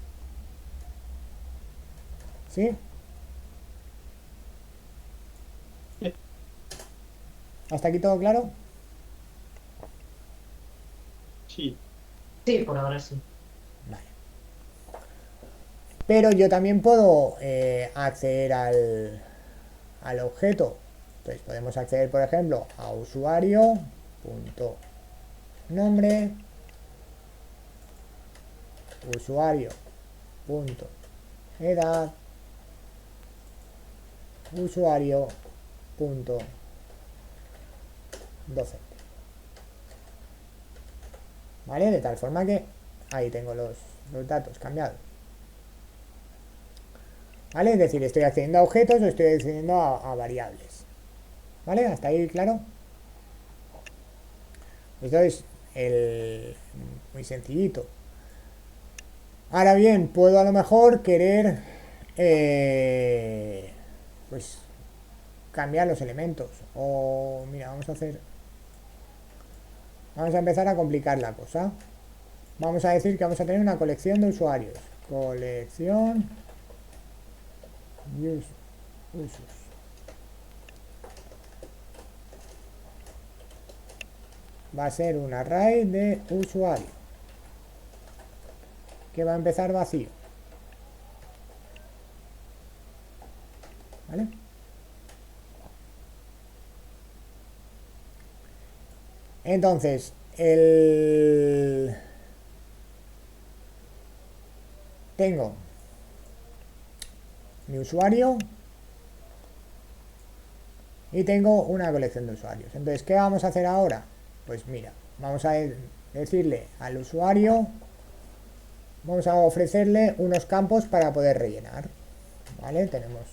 ¿Sí? ¿Hasta aquí todo claro? Sí. Sí, por ahora sí. Vale. Pero yo también puedo acceder al objeto. Entonces podemos acceder, por ejemplo, a usuario.nombre, usuario.edad, usuario.docente. ¿Vale? De tal forma que ahí tengo los datos cambiados. ¿Vale? Es decir, estoy accediendo a objetos o estoy accediendo a variables. ¿Vale? ¿Hasta ahí claro? Esto es muy sencillito. Ahora bien, puedo a lo mejor querer pues cambiar los elementos. O mira, vamos a empezar a complicar la cosa. Vamos a decir que vamos a tener una colección de usuarios. Colección usos. va a ser un array de usuario que va a empezar vacío, ¿vale? Entonces, tengo mi usuario y tengo una colección de usuarios. Entonces, ¿qué vamos a hacer ahora? Pues mira, vamos a decirle al usuario, vamos a ofrecerle unos campos para poder rellenar, ¿vale? Tenemos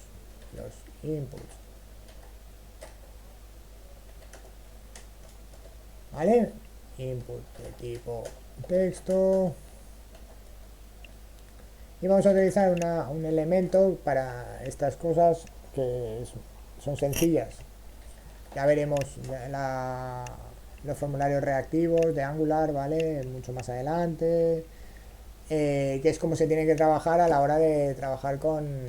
los inputs, ¿vale? Input de tipo texto. Y vamos a utilizar un elemento para estas cosas que son sencillas. Ya veremos los formularios reactivos de Angular, ¿vale? Mucho más adelante. Que es como se tiene que trabajar a la hora de trabajar con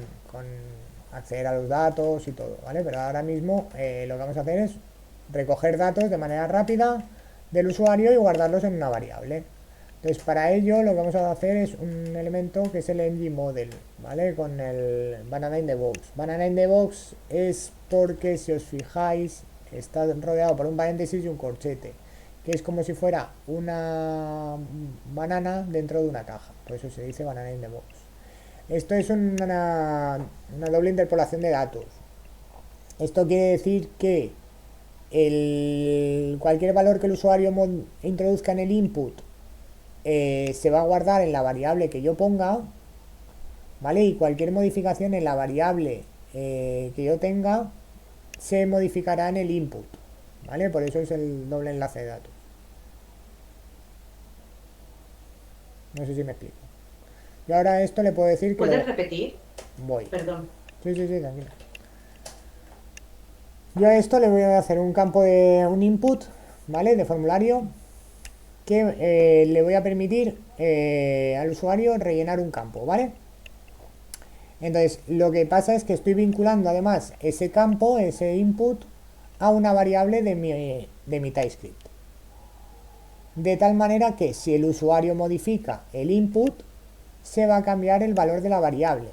acceder a los datos y todo, ¿vale? Pero ahora mismo lo que vamos a hacer es recoger datos de manera rápida del usuario y guardarlos en una variable. Entonces, para ello lo que vamos a hacer es un elemento que es el ng model, ¿vale? Con el banana in the box. Banana in the box es porque, si os fijáis, está rodeado por un paréntesis y un corchete, que es como si fuera una banana dentro de una caja. Por eso se dice banana in the box. Esto es una doble interpolación de datos. Esto quiere decir que cualquier valor que el usuario introduzca en el input se va a guardar en la variable que yo ponga, ¿vale? Y cualquier modificación en la variable que yo tenga se modificará en el input, ¿vale? Por eso es el doble enlace de datos. No sé si me explico. Y ahora a esto le puedo decir que... ¿Puedes repetir? Voy. Perdón. Sí, tranquila. Yo a esto le voy a hacer un campo de un input, ¿vale? De formulario, que le voy a permitir al usuario rellenar un campo, ¿vale? Entonces, lo que pasa es que estoy vinculando además ese campo, ese input, a una variable de mi TypeScript. De tal manera que si el usuario modifica el input, se va a cambiar el valor de la variable.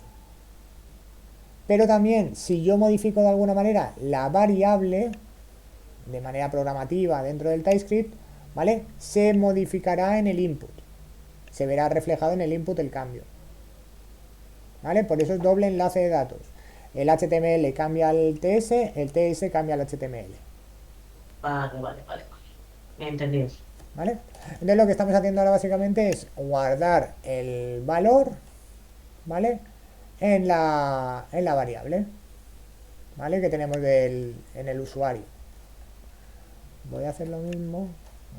Pero también, si yo modifico de alguna manera la variable, de manera programativa dentro del TypeScript, ¿vale? Se modificará en el input. Se verá reflejado en el input el cambio, ¿vale? Por eso es doble enlace de datos. El HTML cambia al TS, el TS cambia al HTML. Vale. Me he entendido. ¿Vale? Entonces lo que estamos haciendo ahora básicamente es guardar el valor, ¿vale? En la variable, ¿vale? Que tenemos en el usuario. Voy a hacer lo mismo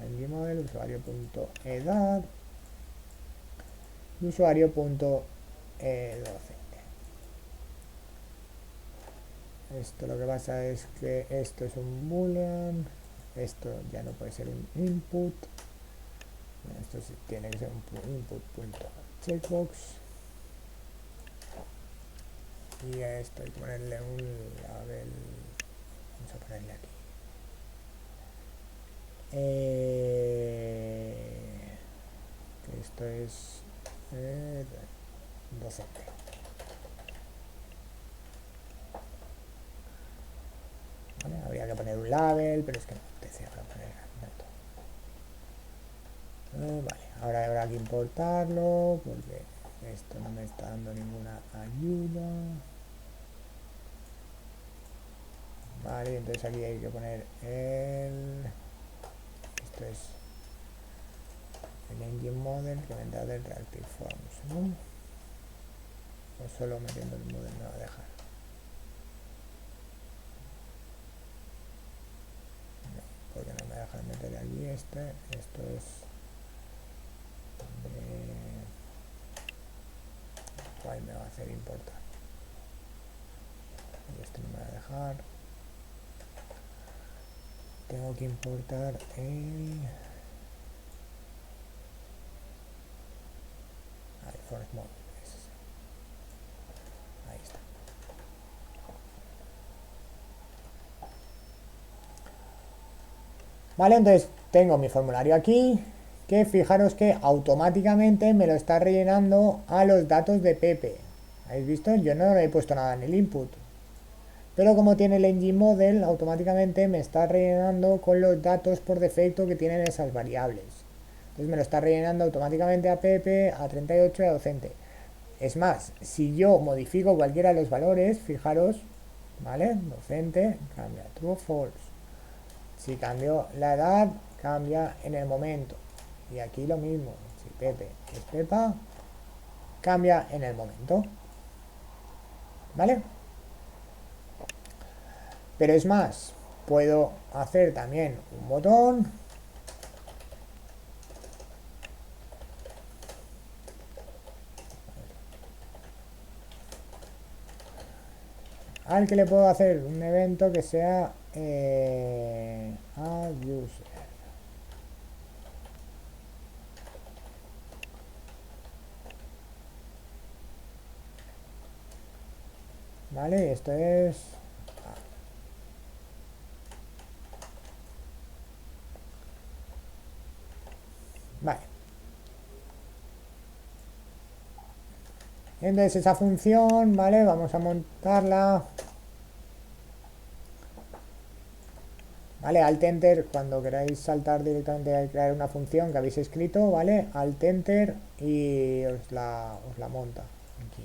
en gmodel usuario.edad y usuario.docente. Esto lo que pasa es que esto es un boolean, esto ya no puede ser un input, esto sí tiene que ser un input.checkbox, y a esto hay que ponerle un label, vamos a ponerle aquí, que esto es docente. ¿Vale? Habría que poner un label, pero es que no me apetece ahora poner dato. Vale, ahora habrá que importarlo porque esto no me está dando ninguna ayuda. Vale, entonces aquí hay que poner esto es el engine model que vendrá del reactive forms, ¿no? O solo metiendo el model me va a dejar. Porque no me dejan meter aquí esto es cuál me va a hacer importar, y esto no me va a dejar. Tengo que importar el force model, ahí está. Vale, entonces tengo mi formulario aquí, que fijaros que automáticamente me lo está rellenando a los datos de Pepe. ¿Habéis visto? Yo no le he puesto nada en el input. Pero como tiene el engine model, automáticamente me está rellenando con los datos por defecto que tienen esas variables. Entonces me lo está rellenando automáticamente a Pepe, a 38 y a docente. Es más, si yo modifico cualquiera de los valores, fijaros, ¿vale? Docente, cambia true o false. Si cambio la edad, cambia en el momento. Y aquí lo mismo. Si Pepe es Pepa, cambia en el momento. ¿Vale? Pero es más, puedo hacer también un botón al que le puedo hacer un evento que sea add user. Vale, esto es vale. Entonces esa función, vale, vamos a montarla. Vale, alt enter cuando queráis saltar directamente a crear una función que habéis escrito, vale, alt enter y os la monta aquí.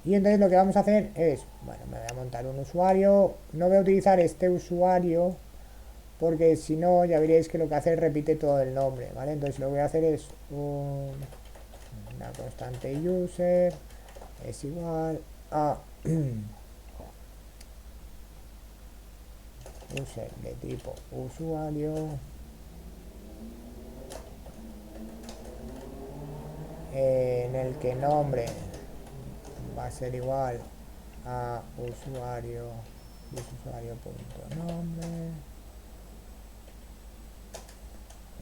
Y entonces lo que vamos a hacer es, bueno, me voy a montar un usuario, no voy a utilizar este usuario porque si no ya veréis que lo que hace es repite todo el nombre, ¿vale? Entonces lo que voy a hacer es una constante user es igual a user de tipo usuario en el que nombre va a ser igual a usuario.nombre.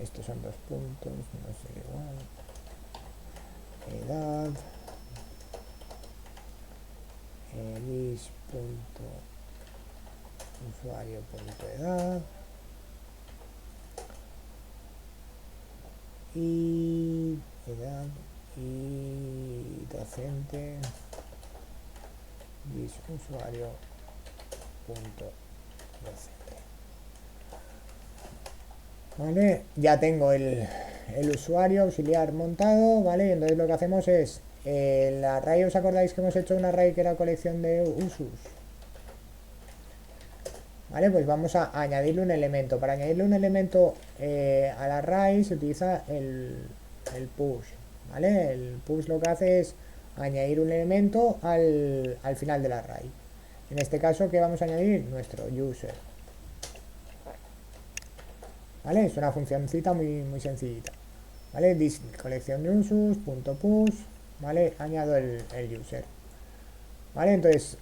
Estos son 2 puntos, no ser igual. Edad. Is.usuario.edad. Y edad y docente usuario.docente. Vale, ya tengo el usuario auxiliar montado, vale, y entonces lo que hacemos es el array, ¿os acordáis que hemos hecho un array que era colección de usus? Vale, pues vamos a añadirle un elemento. Para añadirle un elemento al array se utiliza el push, ¿vale? El push lo que hace es añadir un elemento al final del array. En este caso, ¿qué vamos a añadir? Nuestro user. ¿Vale? Es una funcioncita muy sencillita. ¿Vale? Colección de usus, punto push, ¿vale? Añado el user. ¿Vale? Entonces,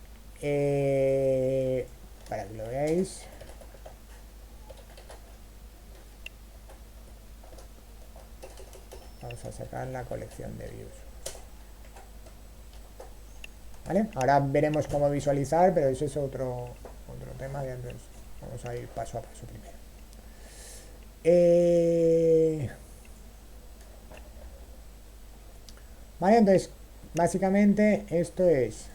para que lo veáis, vamos a sacar la colección de views. ¿Vale? Ahora veremos cómo visualizar, pero eso es otro tema. Entonces vamos a ir paso a paso primero. Vale, entonces básicamente esto es,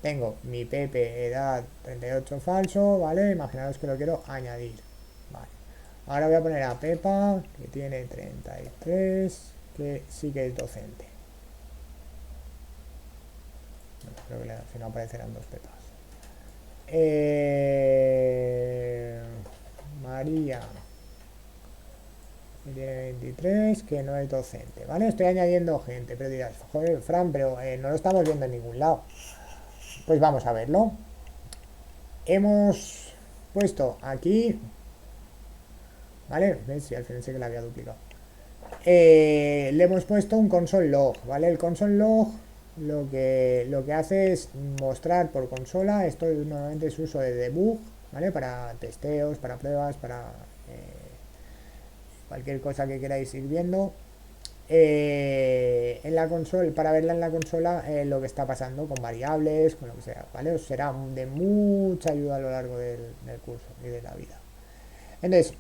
tengo mi Pepe edad 38 falso, ¿vale? Imaginaos que lo quiero añadir. Vale. Ahora voy a poner a Pepa, que tiene 33, que sí que es docente. Creo que si no aparecerán 2 Pepas. María, que tiene 23, que no es docente, ¿vale? Estoy añadiendo gente, pero dirás, joder, Fran, pero no lo estamos viendo en ningún lado. Pues vamos a verlo. Hemos puesto aquí, ¿vale? ¿Ves? Si al final sé que la había duplicado. Le hemos puesto un console log, ¿vale? El console log lo que hace es mostrar por consola. Esto normalmente es uso de debug, ¿vale? Para testeos, para pruebas, para cualquier cosa que queráis ir viendo. en la consola, para verla en la consola, lo que está pasando con variables, con lo que sea, ¿vale? Os será de mucha ayuda a lo largo del curso y de la vida. Entonces,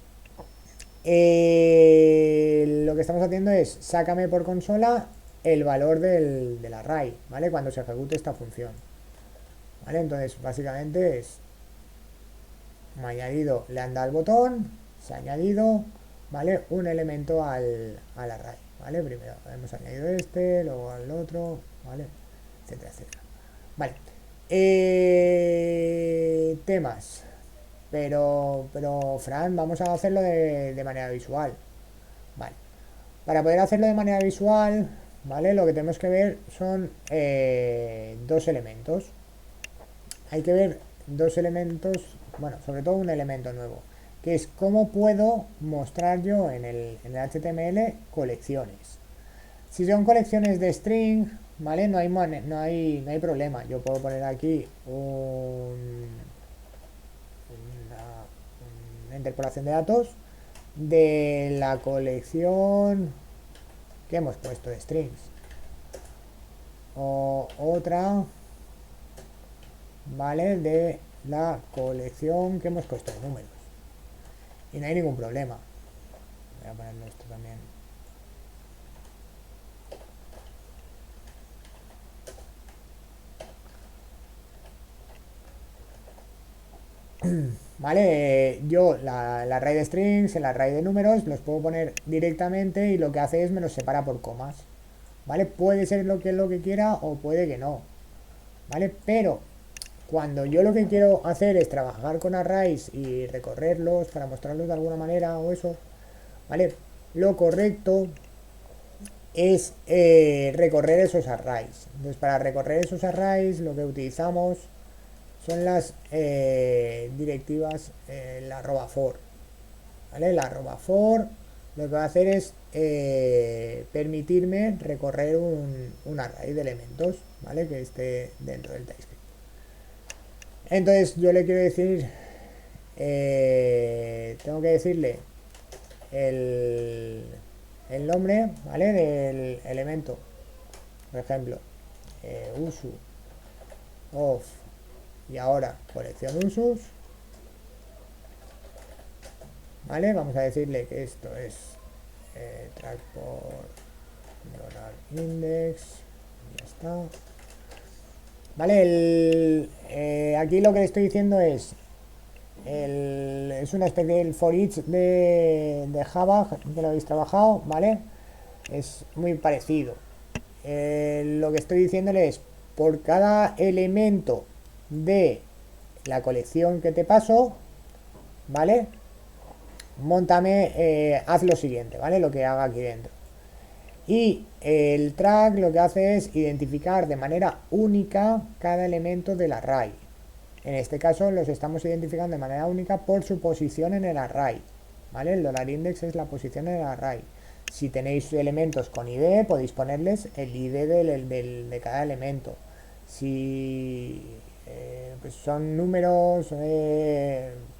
lo que estamos haciendo es, sácame por consola el valor del array, ¿vale? Cuando se ejecute esta función, ¿vale? Entonces, básicamente es, me ha añadido, le han dado al botón, se ha añadido, ¿vale? Un elemento al array, ¿vale? Primero hemos añadido este, luego al otro, ¿vale? Etcétera, etcétera. Vale. Temas. Pero, Fran, vamos a hacerlo de manera visual. Vale. Para poder hacerlo de manera visual, ¿vale? Lo que tenemos que ver son dos elementos. Hay que ver dos elementos, bueno, sobre todo un elemento nuevo, que es cómo puedo mostrar yo en el HTML colecciones. Si son colecciones de string, ¿vale? No hay problema. Yo puedo poner aquí una interpolación de datos de la colección que hemos puesto de strings. O otra, ¿vale? De la colección que hemos puesto de números. Y no hay ningún problema. Voy a ponerlo esto también. Vale, yo la array de strings, el array de números, los puedo poner directamente y lo que hace es me los separa por comas. ¿Vale? Puede ser lo que quiera o puede que no. ¿Vale? Pero cuando yo lo que quiero hacer es trabajar con arrays y recorrerlos para mostrarlos de alguna manera o eso, ¿vale? Lo correcto es recorrer esos arrays. Entonces, para recorrer esos arrays lo que utilizamos son las directivas, la @for, ¿vale? La @for lo que va a hacer es permitirme recorrer un array de elementos, ¿vale? Que esté dentro del TypeScript. Entonces yo le quiero decir, tengo que decirle el nombre, ¿vale? Del elemento, por ejemplo, usu of, y ahora colección usus, ¿vale? Vamos a decirle que esto es track por $index, y ya está. Vale, aquí lo que le estoy diciendo es una especie del for each de Java, que lo habéis trabajado, ¿vale? Es muy parecido. Lo que estoy diciéndole es, por cada elemento de la colección que te paso, ¿vale? Móntame, haz lo siguiente, ¿vale? Lo que haga aquí dentro. Y el track lo que hace es identificar de manera única cada elemento del array. En este caso los estamos identificando de manera única por su posición en el array, ¿vale? El $index es la posición en el array. Si tenéis elementos con ID, podéis ponerles el ID de cada elemento. Si pues son números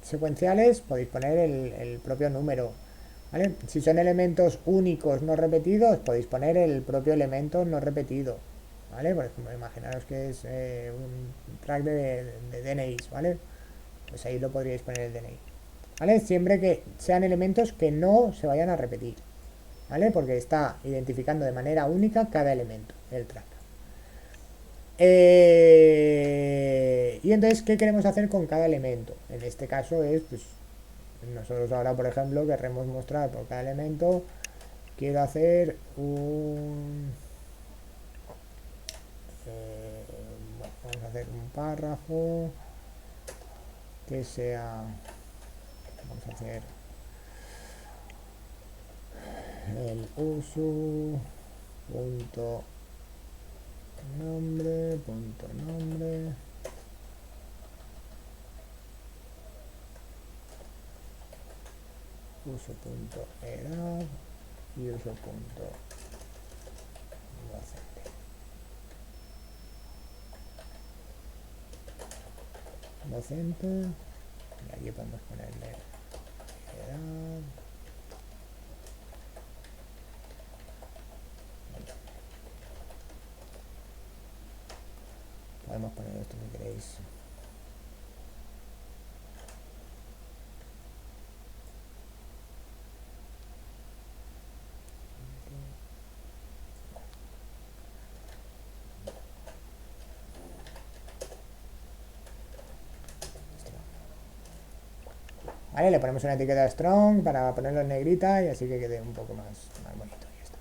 secuenciales, podéis poner el propio número, ¿vale? Si son elementos únicos no repetidos, podéis poner el propio elemento no repetido, ¿vale? Por ejemplo, imaginaros que es un track de DNIs, ¿vale? Pues ahí lo podríais poner el DNI, ¿vale? Siempre que sean elementos que no se vayan a repetir, ¿vale? Porque está identificando de manera única cada elemento, el track. Y entonces, ¿qué queremos hacer con cada elemento? En este caso es, pues, nosotros ahora, por ejemplo, querremos mostrar por cada elemento, quiero hacer un... bueno, vamos a hacer un párrafo que sea... Vamos a hacer el uso punto nombre uso punto edad y uso punto docente, y aquí podemos ponerle edad, Podemos poner esto si queréis. Vale, le ponemos una etiqueta strong para ponerlo en negrita y así que quede un poco más bonito. Ya está.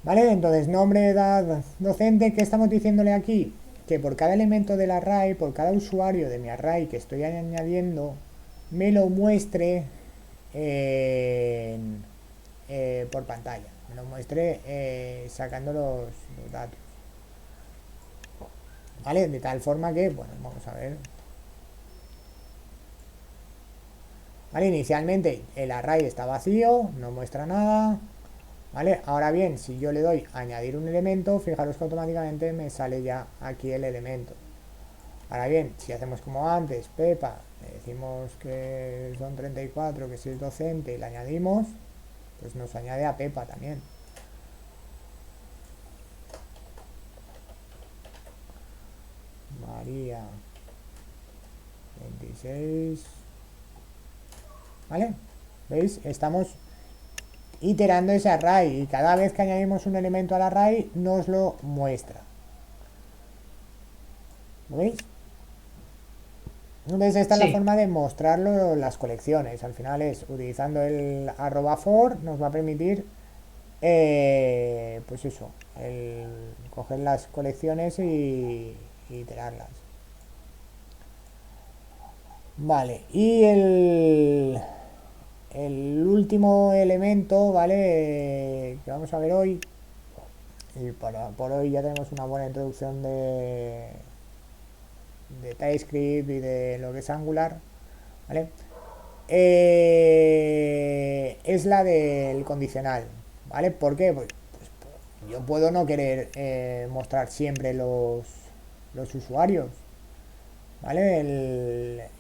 Vale, entonces nombre, edad, docente, ¿qué estamos diciéndole aquí? Que por cada elemento del array, por cada usuario de mi array que estoy añadiendo, me lo muestre por pantalla, me lo muestre sacando los datos. Vale, de tal forma que, bueno, vamos a ver. Vale, inicialmente el array está vacío, no muestra nada. Vale, ahora bien, si yo le doy añadir un elemento, fijaros que automáticamente me sale ya aquí el elemento. Ahora bien, si hacemos como antes, Pepa, le decimos que son 34, que si es docente y le añadimos, pues nos añade a Pepa también. María 26. ¿Vale? ¿Veis? Estamos iterando ese array y cada vez que añadimos un elemento al array nos lo muestra. ¿Lo veis? Entonces esta es la forma de mostrarlo en las colecciones. Al final es utilizando el @for nos va a permitir pues eso, el coger las colecciones y iterarlas. Vale, y el último elemento, ¿vale? Que vamos a ver hoy, y por hoy ya tenemos una buena introducción de TypeScript y de lo que es Angular, ¿vale? Es la del condicional, ¿vale? ¿Por qué? Pues yo puedo no querer mostrar siempre los usuarios, ¿vale?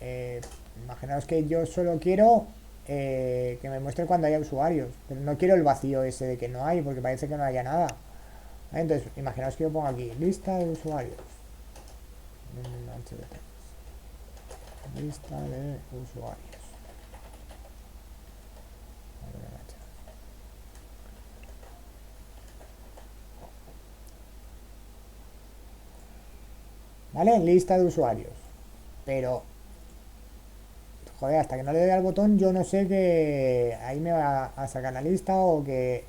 Imaginaos que yo solo quiero que me muestre cuando haya usuarios, pero no quiero el vacío ese de que no hay, porque parece que no haya nada, ¿vale? Entonces, imaginaos que yo pongo aquí lista de usuarios, lista de usuarios. ¿Vale? Lista de usuarios. Pero, joder, hasta que no le dé al botón, yo no sé que ahí me va a sacar la lista o que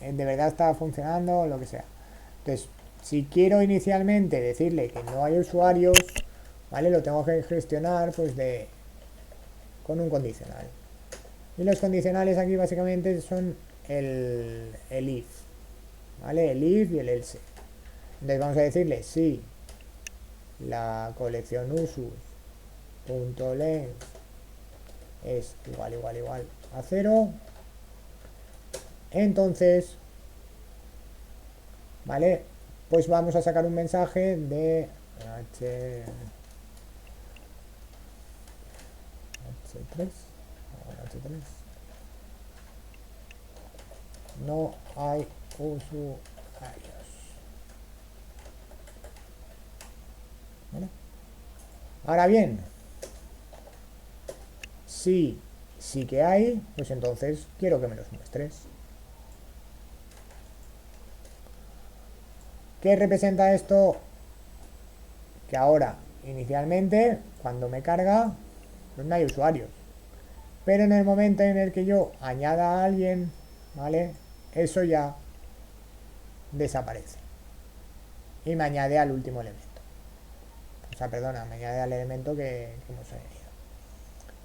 de verdad está funcionando o lo que sea. Entonces, si quiero inicialmente decirle que no hay usuarios, ¿vale? Lo tengo que gestionar pues con un condicional. Y los condicionales aquí básicamente son el if, ¿vale? El if y el else. Entonces vamos a decirle si la colección usus.length es igual a 0, entonces, ¿vale? Pues vamos a sacar un mensaje de h3 no hay usuarios, ¿vale? Ahora bien, si sí que hay, pues entonces quiero que me los muestres. ¿Qué representa esto? Que ahora, inicialmente, cuando me carga, pues no hay usuarios. Pero en el momento en el que yo añada a alguien, ¿vale? Eso ya desaparece. Y me añade al último elemento. O sea, perdona, me añade al elemento que hemos añadido.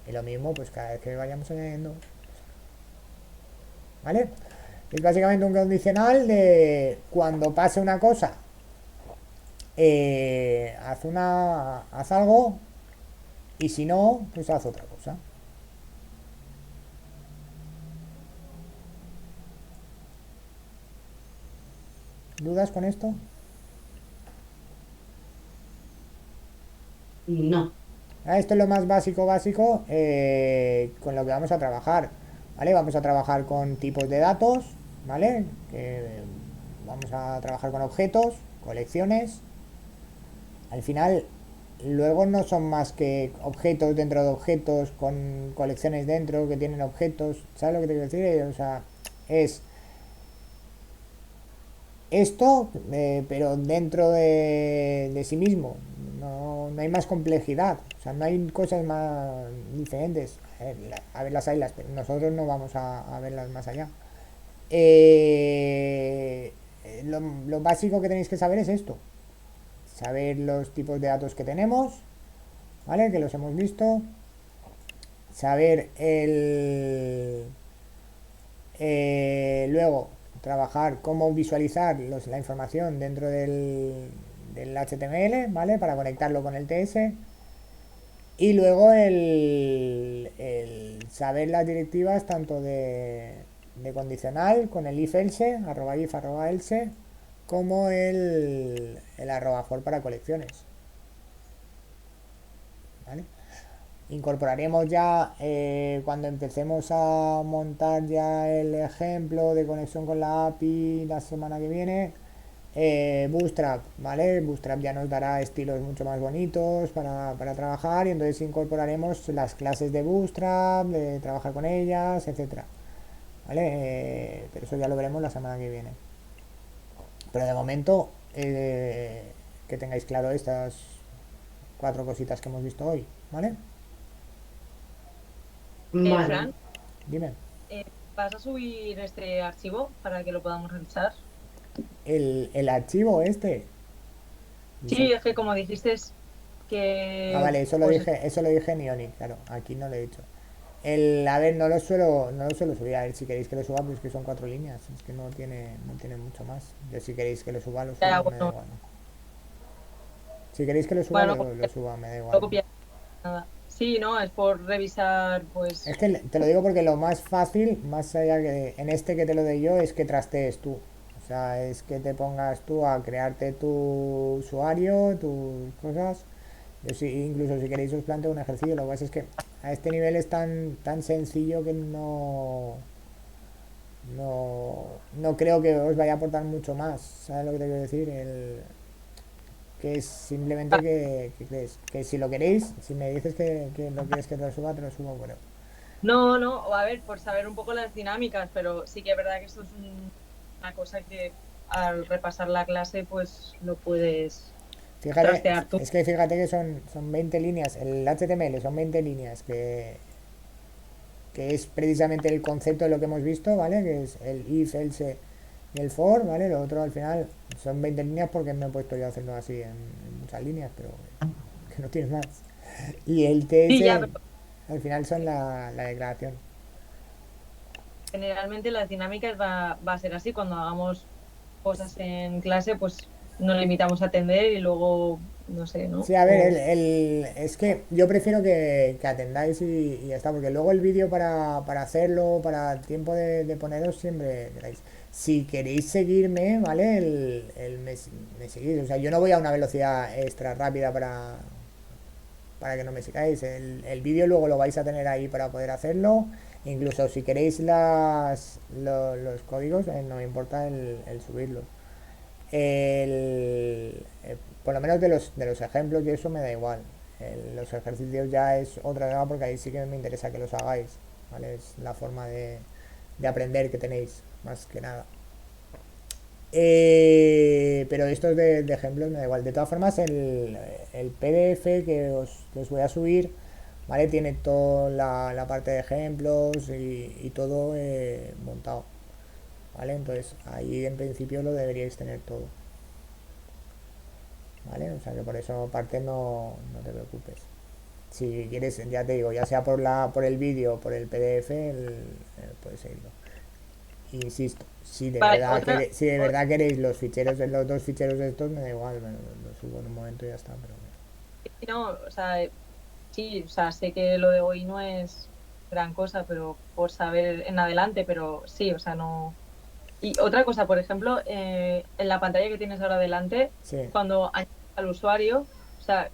Y lo mismo, pues cada vez que vayamos añadiendo. ¿Vale? Es básicamente un condicional de cuando pase una cosa, haz algo, y si no, pues haz otra cosa. ¿Dudas con esto? No. Esto es lo más básico con lo que vamos a trabajar, ¿vale? Vamos a trabajar con tipos de datos, ¿vale? Vamos a trabajar con objetos, colecciones, al final luego no son más que objetos dentro de objetos con colecciones dentro que tienen objetos, ¿sabes lo que te quiero decir? O sea, es esto, pero dentro de sí mismo. No hay más complejidad, o sea, no hay cosas más diferentes. A ver las haylas, pero nosotros no vamos a verlas más allá. Lo básico que tenéis que saber es esto: saber los tipos de datos que tenemos, ¿vale? Que los hemos visto. Saber luego trabajar cómo visualizar la información dentro del HTML, ¿vale? Para conectarlo con el TS. Y luego el saber las directivas tanto de condicional con el if else, @if, @else, como el @for para colecciones. ¿Vale? Incorporaremos ya cuando empecemos a montar ya el ejemplo de conexión con la API la semana que viene, Bootstrap, ¿vale? Bootstrap ya nos dará estilos mucho más bonitos para trabajar, y entonces incorporaremos las clases de Bootstrap, de trabajar con ellas, etcétera, ¿vale? Pero eso ya lo veremos la semana que viene. Pero de momento, que tengáis claro estas 4 cositas que hemos visto hoy, ¿vale? Vale. Fran, Dime. ¿vas a subir este archivo para que lo podamos revisar? El archivo este. Sí, es que como dijiste que... Vale, eso lo dije en Ionic, claro, aquí no lo he dicho. A ver, no lo suelo subir. A ver, si queréis que lo suba, pues que son 4 líneas, es que no tiene mucho más. Yo, si queréis que lo suba, lo subo, Ya, me da igual. Si queréis que lo suba, lo suba, me da igual. Nada. Sí, no, es por revisar, pues... Es que te lo digo porque lo más fácil, más allá en este que te lo doy yo, es que trastees tú. O sea, es que te pongas tú a crearte tu usuario, tus cosas. Yo sí, incluso si queréis os planteo un ejercicio. Lo que pasa es que a este nivel es tan sencillo que no creo que os vaya a aportar mucho más. ¿Sabes lo que te quiero decir? Que es simplemente que si lo queréis, si me dices que no quieres que te lo suba, bueno. No, a ver, por saber un poco las dinámicas, pero sí que es verdad que esto es una cosa que al repasar la clase pues lo puedes trastear tú. Es que fíjate que son 20 líneas, el HTML son 20 líneas, que es precisamente el concepto de lo que hemos visto, ¿vale? Que es el if, else y el for, ¿vale? Lo otro al final son 20 líneas porque me he puesto yo a hacerlo así en muchas líneas, pero que no tienes más. Y el TS Sí, ya, pero al final son la declaración. generalmente las dinámicas va a ser así. Cuando hagamos cosas en clase, pues nos limitamos a atender y luego, no sé, ¿no? Sí, a ver, es que yo prefiero que atendáis y ya está, porque luego el vídeo para hacerlo, para el tiempo de poneros, siempre queráis. Si queréis seguirme, ¿vale? Me seguís. O sea, yo no voy a una velocidad extra rápida para que no me sigáis. El vídeo luego lo vais a tener ahí para poder hacerlo. Incluso si queréis los códigos, no me importa el subirlos. Por lo menos de los ejemplos y eso me da igual. Los ejercicios ya es otra cosa, porque ahí sí que me interesa que los hagáis, ¿vale? Es la forma de aprender que tenéis, más que nada. Pero estos de ejemplos me da igual. De todas formas, el PDF que os voy a subir, ¿vale? Tiene toda la parte de ejemplos y todo montado, ¿vale? Entonces ahí en principio lo deberíais tener todo, ¿vale? O sea que por eso aparte no te preocupes. Si quieres, ya te digo, ya sea por el vídeo o por el PDF, puedes seguirlo. Insisto, si de verdad queréis los dos ficheros estos, me da igual, lo subo en un momento y ya está. Pero no, o sea, sí, o sea, sé que lo de hoy no es gran cosa, pero por saber en adelante, pero sí, o sea, no. Y otra cosa, por ejemplo, en la pantalla que tienes ahora delante, sí. cuando añades al usuario, o sea,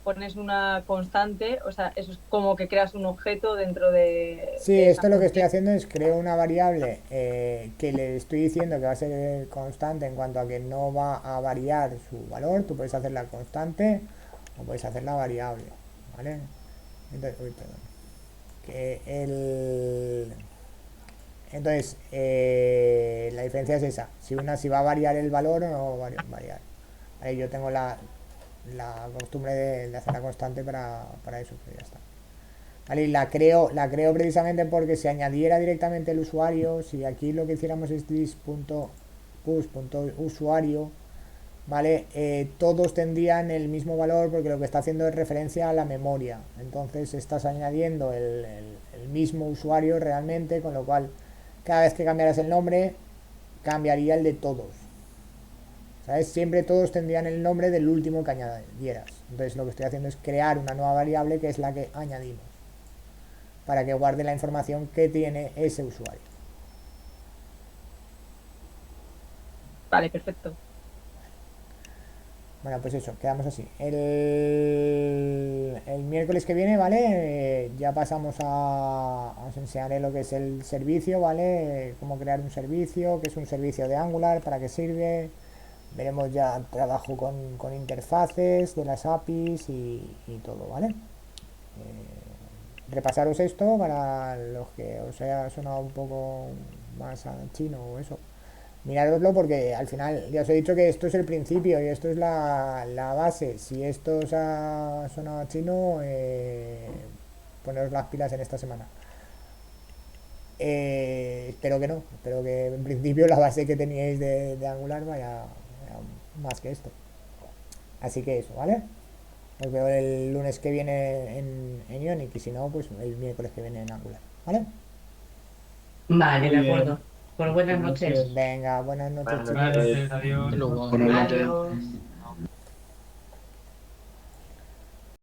pones una constante, o sea, eso es como que creas un objeto dentro de... Sí, de esa esto lo que estoy función. haciendo es creo una variable que le estoy diciendo que va a ser constante en cuanto a que no va a variar su valor. Tú puedes hacerla constante o puedes hacerla variable, ¿vale? Entonces, uy, perdón. Que entonces, la diferencia es esa. Si va a variar el valor o no va a variar. Vale, yo tengo la costumbre de hacerla constante para eso, pero ya está. Vale, y la creo precisamente porque si añadiera directamente el usuario, si aquí lo que hiciéramos es this.push.usuario, ¿vale? Todos tendrían el mismo valor porque lo que está haciendo es referencia a la memoria. Entonces estás añadiendo el mismo usuario realmente, con lo cual cada vez que cambiaras el nombre, cambiaría el de todos. ¿Sabes? Siempre todos tendrían el nombre del último que añadieras. Entonces lo que estoy haciendo es crear una nueva variable que es la que añadimos, para que guarde la información que tiene ese usuario. Vale, perfecto. Bueno, pues eso, quedamos así. El miércoles que viene, ¿vale? Ya pasamos os enseñaré lo que es el servicio, ¿vale? Cómo crear un servicio, qué es un servicio de Angular, para qué sirve. Veremos ya trabajo con interfaces de las APIs y todo, ¿vale? Repasaros esto para los que os haya sonado un poco más a chino o eso. Mirároslo porque al final ya os he dicho que esto es el principio y esto es la base. Si esto os ha sonado a chino, poneros las pilas en esta semana. Espero que no, espero que en principio la base que teníais de Angular vaya más que esto. Así que eso, ¿vale? Os veo el lunes que viene en Ionic y si no, pues el miércoles que viene en Angular, ¿vale? Vale, Muy de bien. acuerdo. Pues buenas Buenas noches. noches. Venga, buenas noches, Buenas chicos. noches. Adiós. Luego. Buenas noches. Adiós.